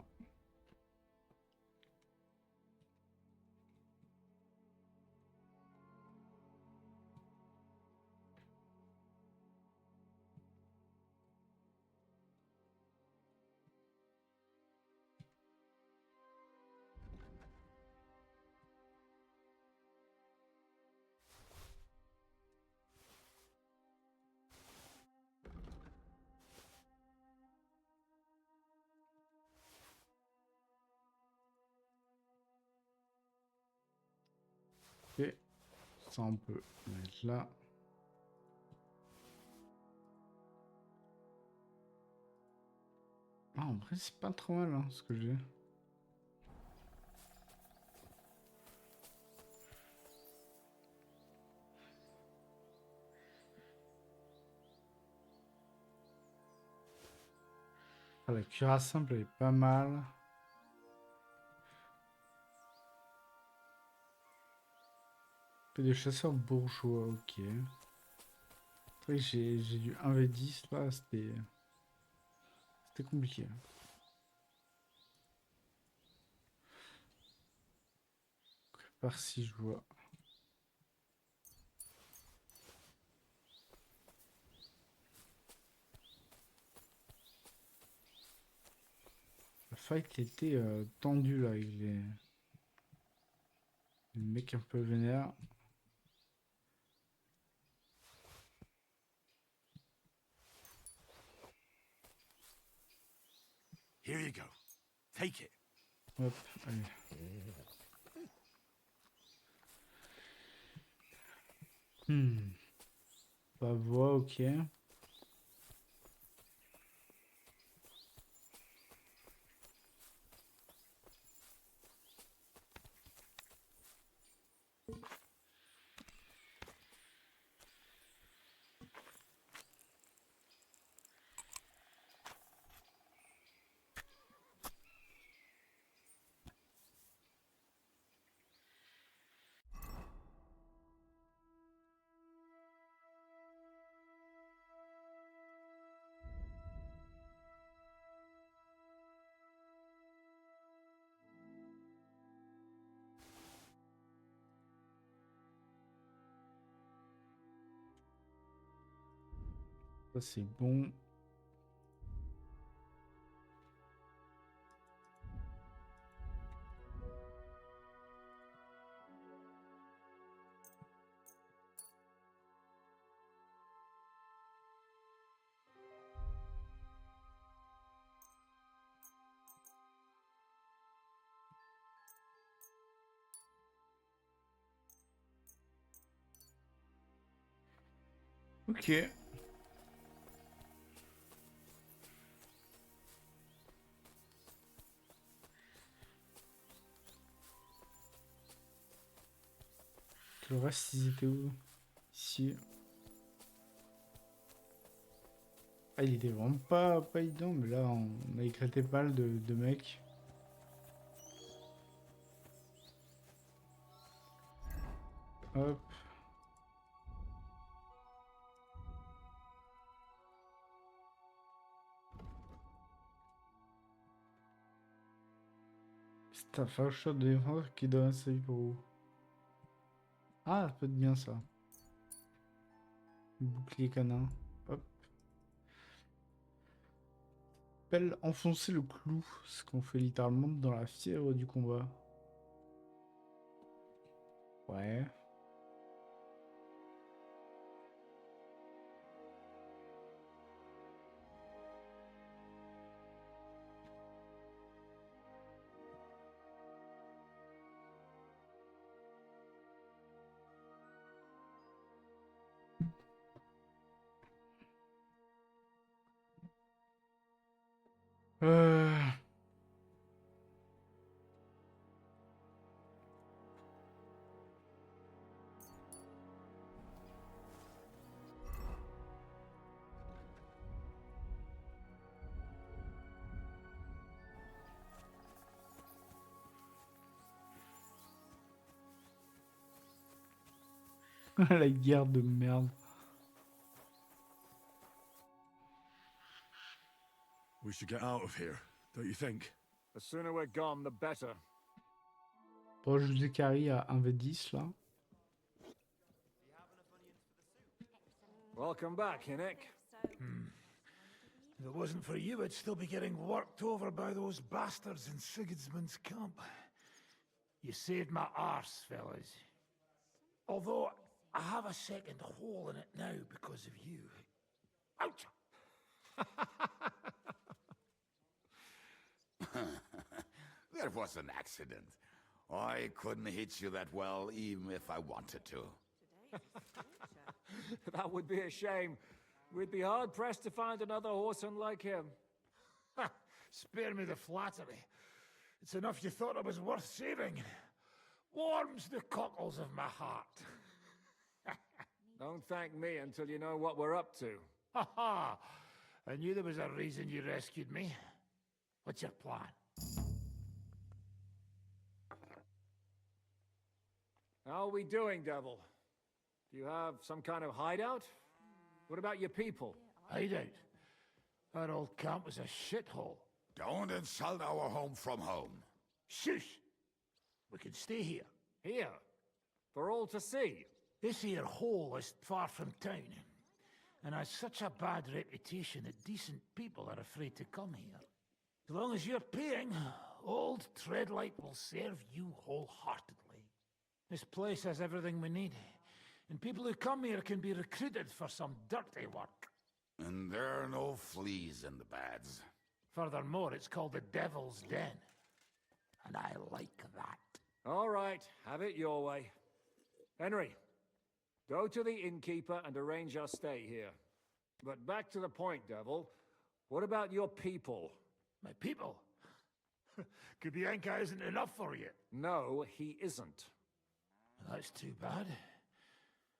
Ok, ça on peut mettre là. Ah, en vrai, c'est pas trop mal hein, ce que j'ai. Ah, la cuirasse simple elle est pas mal. Des chasseurs bourgeois, ok. J'ai du 1v10 là, c'était compliqué. Par si je vois. Le fight était tendu là avec les mecs un peu vénères. Here you go. Take it. Hop, allez. Bah, voix, ok. Ça, c'est bon. Ok. Le reste, ils étaient où? Ici. Ah, il était vraiment pas évident, mais là, on a éclaté pas mal de mecs. Hop. C'est un fâcheur de défense qui donne sa vie pour vous. Ah, ça peut être bien ça. Bouclier canin. Hop. Pelle enfoncer le clou. Ce qu'on fait littéralement dans la fièvre du combat. Ouais. La guerre de merde. We should get out of here, don't you think? The sooner we're gone, the better. Bon, je vous ai carré à 1v10 là. Welcome back, Hinnick. If it wasn't for you, I'd still be getting worked over by those bastards in Sigismund's camp. You saved my arse, fellas. Although, I have a second hole in it now because of you. Ouch! That was an accident. I couldn't hit you that well, even if I wanted to. That would be a shame. We'd be hard-pressed to find another horseman like him. Spare me the flattery. It's enough you thought I was worth saving. Warms the cockles of my heart. Don't thank me until you know what we're up to. Ha ha! I knew there was a reason you rescued me. What's your plan? How are we doing, Devil? Do you have some kind of hideout? What about your people? Hideout? Our old camp was a shithole. Don't insult our home from home. Shush! We can stay here. Here? For all to see? This here hole is far from town, and has such a bad reputation that decent people are afraid to come here. As long as you're paying, old Treadlight will serve you wholeheartedly. This place has everything we need, and people who come here can be recruited for some dirty work. And there are no fleas in the beds. Furthermore, it's called the Devil's Den, and I like that. All right, have it your way. Henry, Go to the innkeeper and arrange our stay here. But back to the point, Devil. What about your people? My people? Kubienka isn't enough for you. No, he isn't. That's too bad.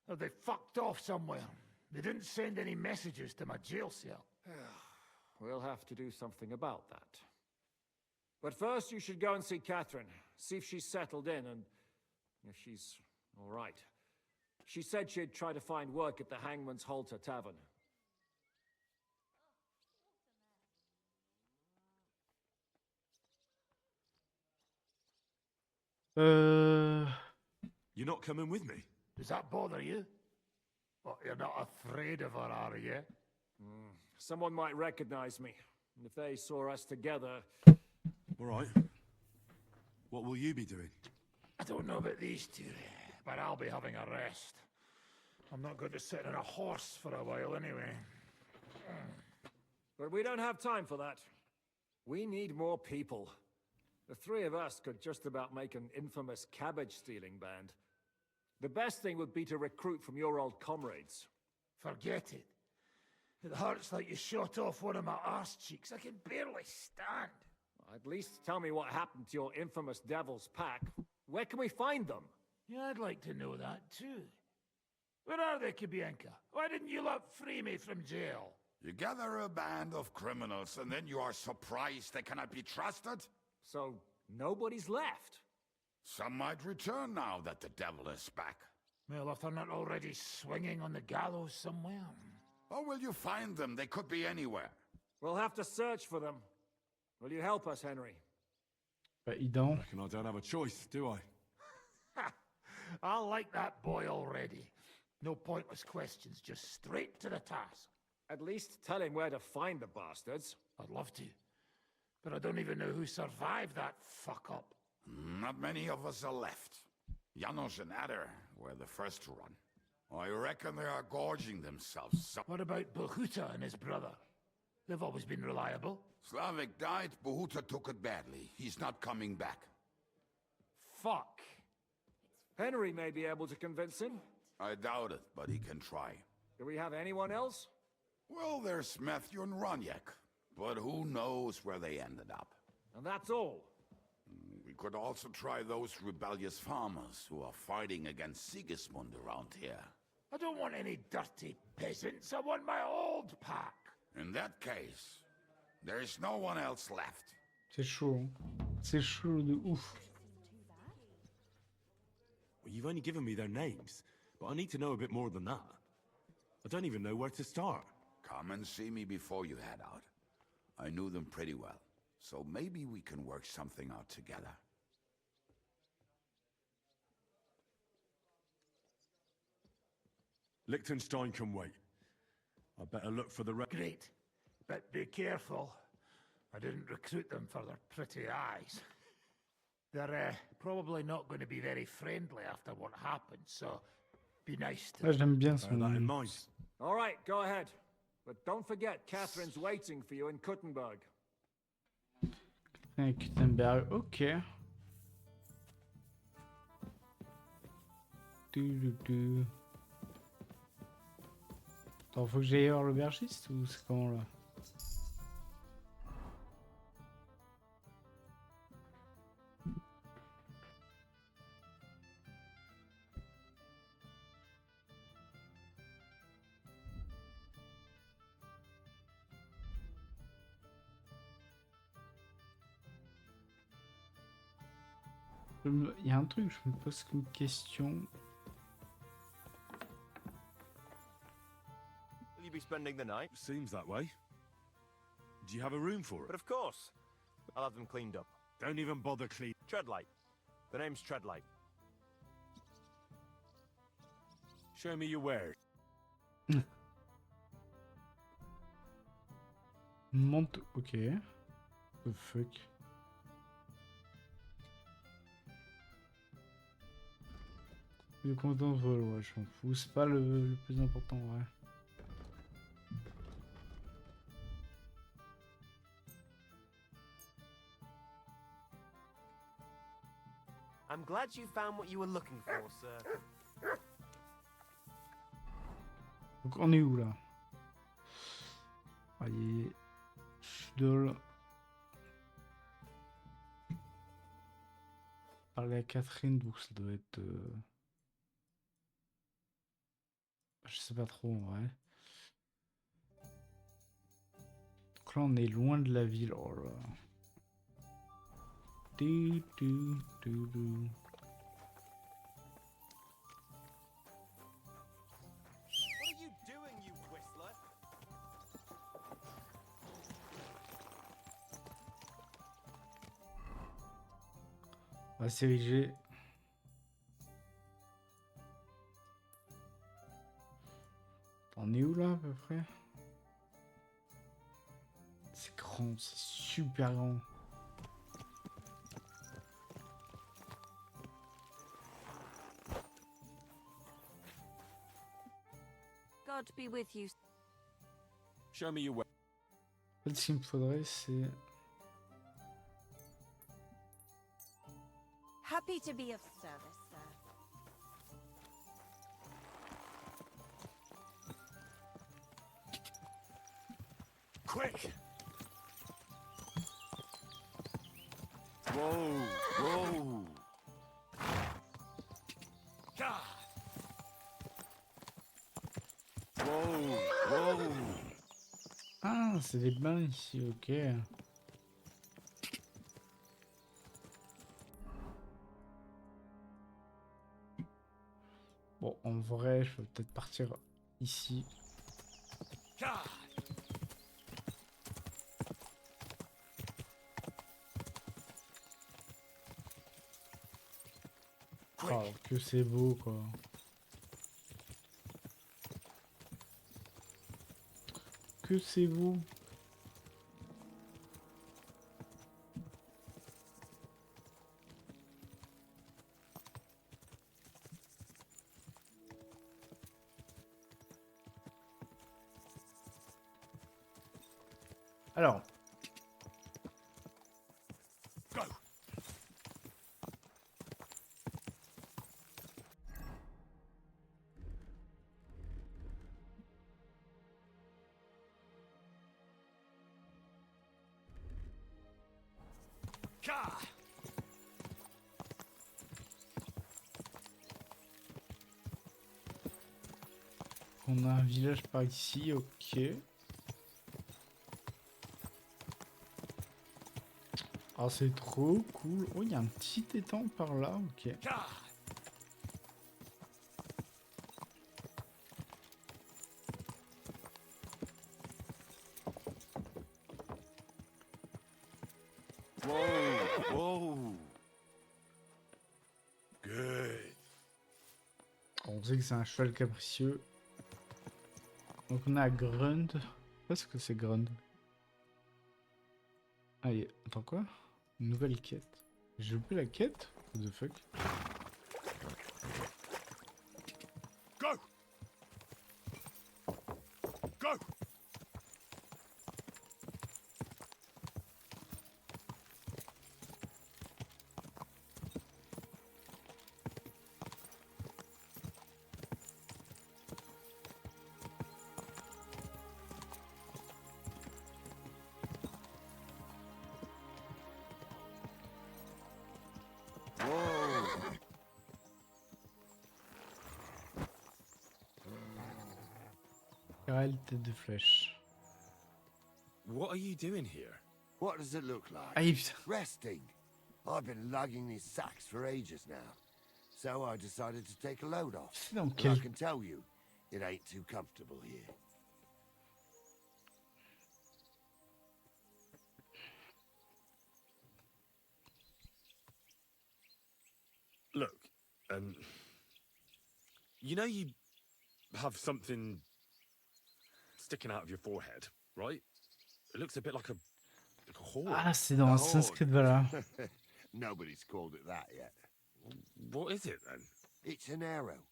Oh, they fucked off somewhere. They didn't send any messages to my jail cell. We'll have to do something about that. But first, you should go and see Catherine. See if she's settled in and if she's all right. She said she'd try to find work at the Hangman's Halter Tavern. You're not coming with me? Does that bother you? Well, you're not afraid of her, are you? Someone might recognize me. And if they saw us together... All right. What will you be doing? I don't know about these two, but I'll be having a rest. I'm not going to sit on a horse for a while anyway. But we don't have time for that. We need more people. The three of us could just about make an infamous cabbage-stealing band. The best thing would be to recruit from your old comrades. Forget it. It hurts like you shot off one of my arse cheeks. I can barely stand. At least tell me what happened to your infamous Devil's Pack. Where can we find them? Yeah, I'd like to know that too. Where are they, Kubienka? Why didn't you lot free me from jail? You gather a band of criminals and then you are surprised they cannot be trusted? So, nobody's left? Some might return now that the devil is back. Well, if they're not already swinging on the gallows somewhere. Or will you find them? They could be anywhere. We'll have to search for them. Will you help us, Henry? Bah, il dort. I reckon I don't have a choice, do I? I like that boy already. No pointless questions, just straight to the task. At least tell him where to find the bastards. I'd love to. But I don't even know who survived that fuck-up. Not many of us are left. Janos and Adder were the first to run. I reckon they are gorging themselves. What about Behuta and his brother? They've always been reliable. Slavik died, Behuta took it badly. He's not coming back. Fuck. Henry may be able to convince him. I doubt it, but he can try. Do we have anyone else? Well, there's Matthew and Roniak, but who knows where they ended up. And that's all. We could also try those rebellious farmers who are fighting against Sigismund around here. I don't want any dirty peasants. I want my old pack. In that case, there is no one else left. C'est chaud. C'est chaud de ouf. Well, you've only given me their names, but I need to know a bit more than that. I don't even know where to start. Come and see me before you head out. I knew them pretty well, so maybe we can work something out together. Liechtenstein can wait. I better look for the Great, but be careful. I didn't recruit them for their pretty eyes. They're probably not going to be very friendly after what happened, so be nice to Ah, j'aime bien Bear that in son. mind. All right, go ahead. But don't forget, Catherine's waiting for you in Kuttenberg. Gutenberg, ok. Du. Attends, faut que j'aille voir l'aubergiste ou c'est comment là? Il y a un truc, je me pose une question. Will you be spending the night? Seems that way. Do you have a room for But it? of course. I'll have them cleaned up. Don't even bother clean. Treadlight. The name's Treadlight. Show me your wares. Monte, ok. The fuck. Le comptant de vol, ouais, je m'en fous. C'est pas le plus important, ouais. I'm glad you found what you were looking for, sir. Donc on est où là? Allez, Fudol. Parler à Catherine, donc ça doit être... Je sais pas trop en vrai. Donc là on est loin de la ville. Oh là. Du, du, du, du. What are you doing, you whistler? On va s'ériger. On est où là à peu près? C'est grand, c'est super grand. God be with you. Show me your way. En fait, ce qu'il me faudrait, c'est... Happy to be of service, sir. Quick! Whoa! Whoa! God! Whoa! Whoa! Ah, c'est des bains ici, ok. Bon, en vrai, je vais peut-être partir ici. God! Oh, que c'est beau, quoi. Que c'est beau. Alors. Go. God. On a un village par ici, ok. Ah, c'est trop cool. Oh, il y a un petit étang par là, ok. Whoa! Whoa! Good. On sait que c'est un cheval capricieux. Donc on a Grund. Qu'est-ce que c'est Grund? Allez, attends quoi? Une nouvelle quête. J'ai loupé la quête? What the fuck? Go! Go! Carrel, tête de flèche. What are you doing here? What does it look like? Aïe, putain. Resting. I've been lugging these sacks for ages now. So I decided to take a load off. C'est dans And quel... I can tell you, it ain't too comfortable here. Look, you know you have something sticking out of your forehead, right? It looks a bit like a horn. Ah, c'est dans Sanskrit Vala. Nobody's called it that yet. What is it then? It's an arrow.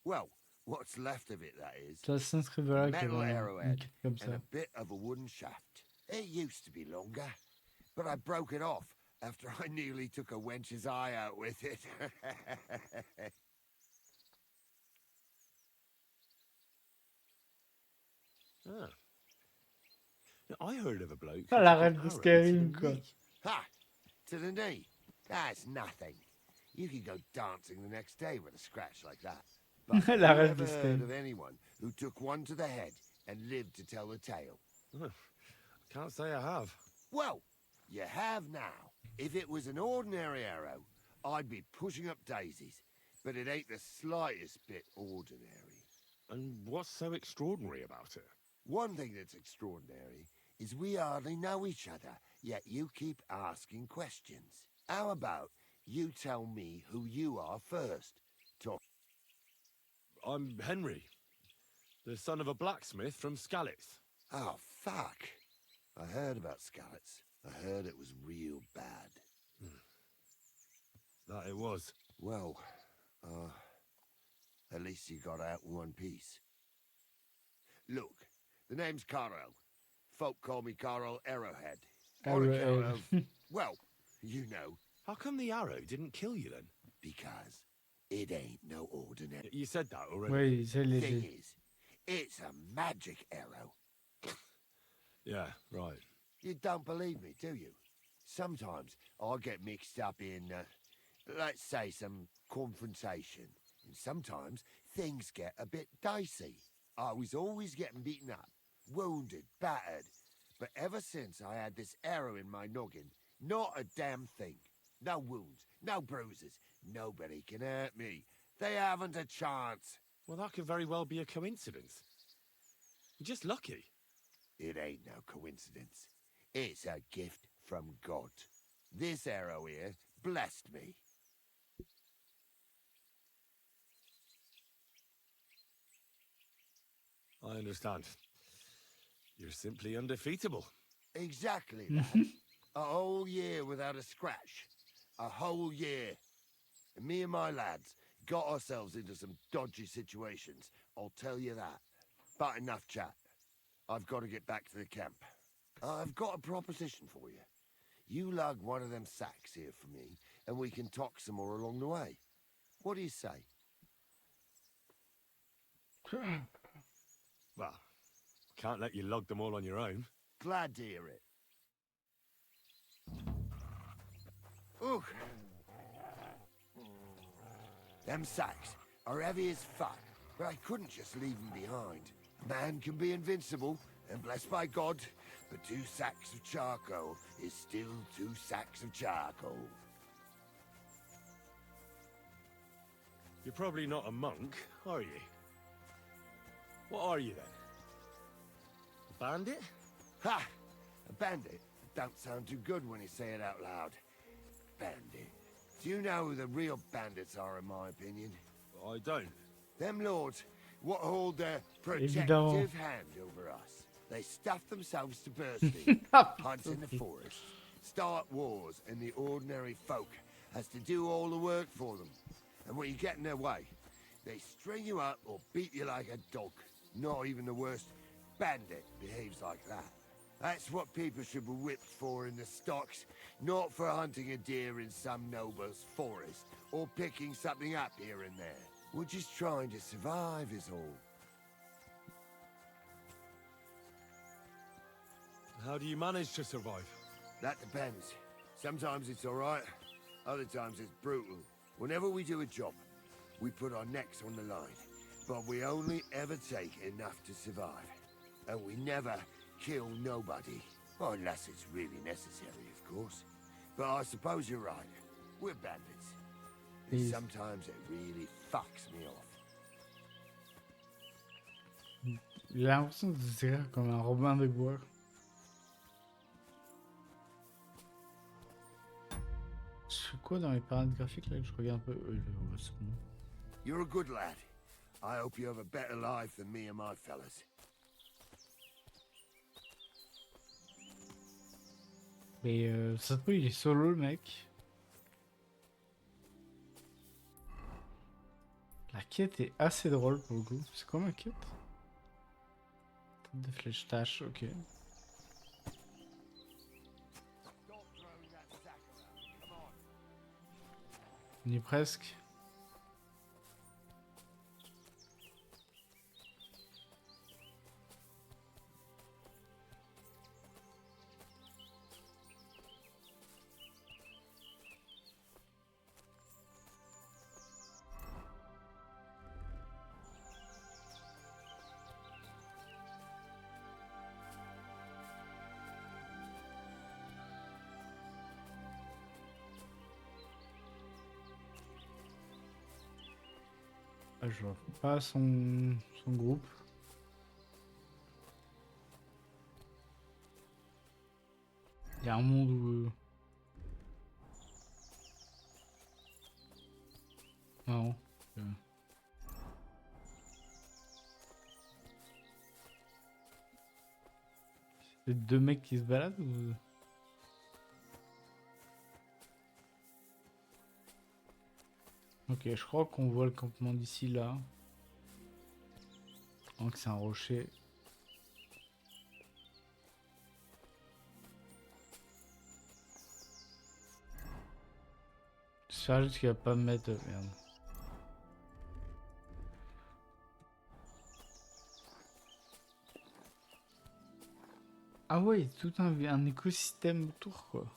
Well, what's left of it, that is. C'est Sanskrit Vala qui Metal avait une arrowhead quête comme and ça. a bit of a wooden shaft. It used to be longer, but I broke it off after I nearly took a wench's eye out with it. I heard of a bloke. Ah, la reine de Skyrim, quoi. Ha! To the knee. That's nothing. You could go dancing the next day with a scratch like that. But have La you reine ever de heard Skyrim. of anyone who took one to the head and lived to tell the tale? Can't say I have. Well, you have now. If it was an ordinary arrow, I'd be pushing up daisies. But it ain't the slightest bit ordinary. And what's so extraordinary about it? One thing that's extraordinary is we hardly know each other, yet you keep asking questions. How about you tell me who you are first? Talk. I'm Henry, the son of a blacksmith from Skalitz. Oh, fuck. I heard about Skalitz. I heard it was real bad. That it was. Well, at least you got out in one piece. Look, the name's Carl. Folk call me Carl Arrowhead. On account of, well, you know. How come the arrow didn't kill you then? Because it ain't no ordinary. You said that already. Oui, c'est Thing léger. is, it's a magic arrow. Yeah, right. You don't believe me, do you? Sometimes I get mixed up in, let's say, some confrontation. And sometimes things get a bit dicey. I was always getting beaten up, wounded, battered. But ever since I had this arrow in my noggin, not a damn thing. No wounds, no bruises. Nobody can hurt me. They haven't a chance. Well, that could very well be a coincidence. You're just lucky. It ain't no coincidence. It's a gift from God. This arrow here blessed me. I understand. You're simply undefeatable. Exactly that. A whole year without a scratch. A whole year. And me and my lads got ourselves into some dodgy situations, I'll tell you that. But enough chat. I've got to get back to the camp. I've got a proposition for you. You lug one of them sacks here for me, and we can talk some more along the way. What do you say? Well, can't let you lug them all on your own. Glad to hear it. Ooh. Them sacks are heavy as fuck, but I couldn't just leave them behind. Man can be invincible, and blessed by God, but 2 sacks of charcoal is still 2 sacks of charcoal. You're probably not a monk, are you? What are you then? A bandit? Ha! A bandit? Don't sound too good when you say it out loud. Bandit. Do you know who the real bandits are, in my opinion? I don't. Them lords, what hold their Évidemment. protective hand over us. They stuff themselves to bursting, hunt in the forest, start wars, and the ordinary folk has to do all the work for them. And when you get in their way, they string you up or beat you like a dog. Not even the worst bandit behaves like that. That's what people should be whipped for in the stocks, not for hunting a deer in some noble's forest, or picking something up here and there. We're just trying to survive is all. How do you manage to survive? That depends. Sometimes it's all right, other times it's brutal. Whenever we do a job, we put our necks on the line. But we only ever take enough to survive. And we never kill nobody. Well, unless it's really necessary, of course. But I suppose you're right. We're bandits. And sometimes it really fucks me off. Il a l'impression de se dire comme un Robin des Bois. Je fais quoi dans les paramètres graphiques là que je regarde un peu? C'est bon. You're a good lad. I hope you have a better life than me and my fellas. Mais ça se peut, il est solo le mec. La quête est assez drôle pour le coup. C'est quoi ma quête? Tête de flèche tâche, ok. On y est presque. Ah, je vois pas son groupe. Il y a un monde où... Non. C'est deux mecs qui se baladent ou... Ok, je crois qu'on voit le campement d'ici là. Donc c'est un rocher. J'espère juste qu'il va pas me mettre... Merde. Ah ouais, tout un écosystème autour quoi.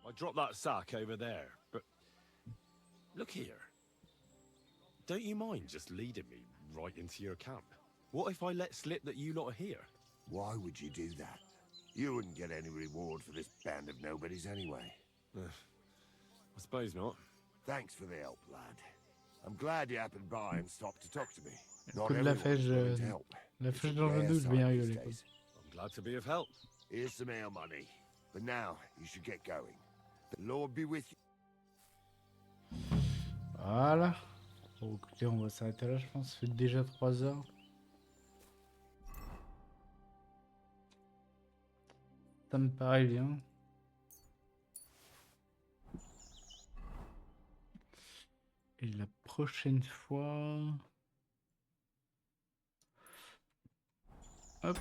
I dropped that sack over there, but... Look here. Don't you mind just leading me right into your camp? What if I let slip that you lot are here? Why would you do that? You wouldn't get any reward for this band of nobodies anyway. I suppose not. Thanks for the help, lad. I'm glad you happened by and stopped to talk to me. Not Coup de la everyone's flèche, willing to help. la It's flèche a dans le rare dos, je vais bien sight these rigoler quoi. days. I'm glad to be of help. Here's some ale money. But now, you should get going. The Lord be with you. Voilà. Bon, écoutez, on va s'arrêter là, je pense. Ça fait déjà 3 heures. Ça me paraît bien. Et la prochaine fois... Hop.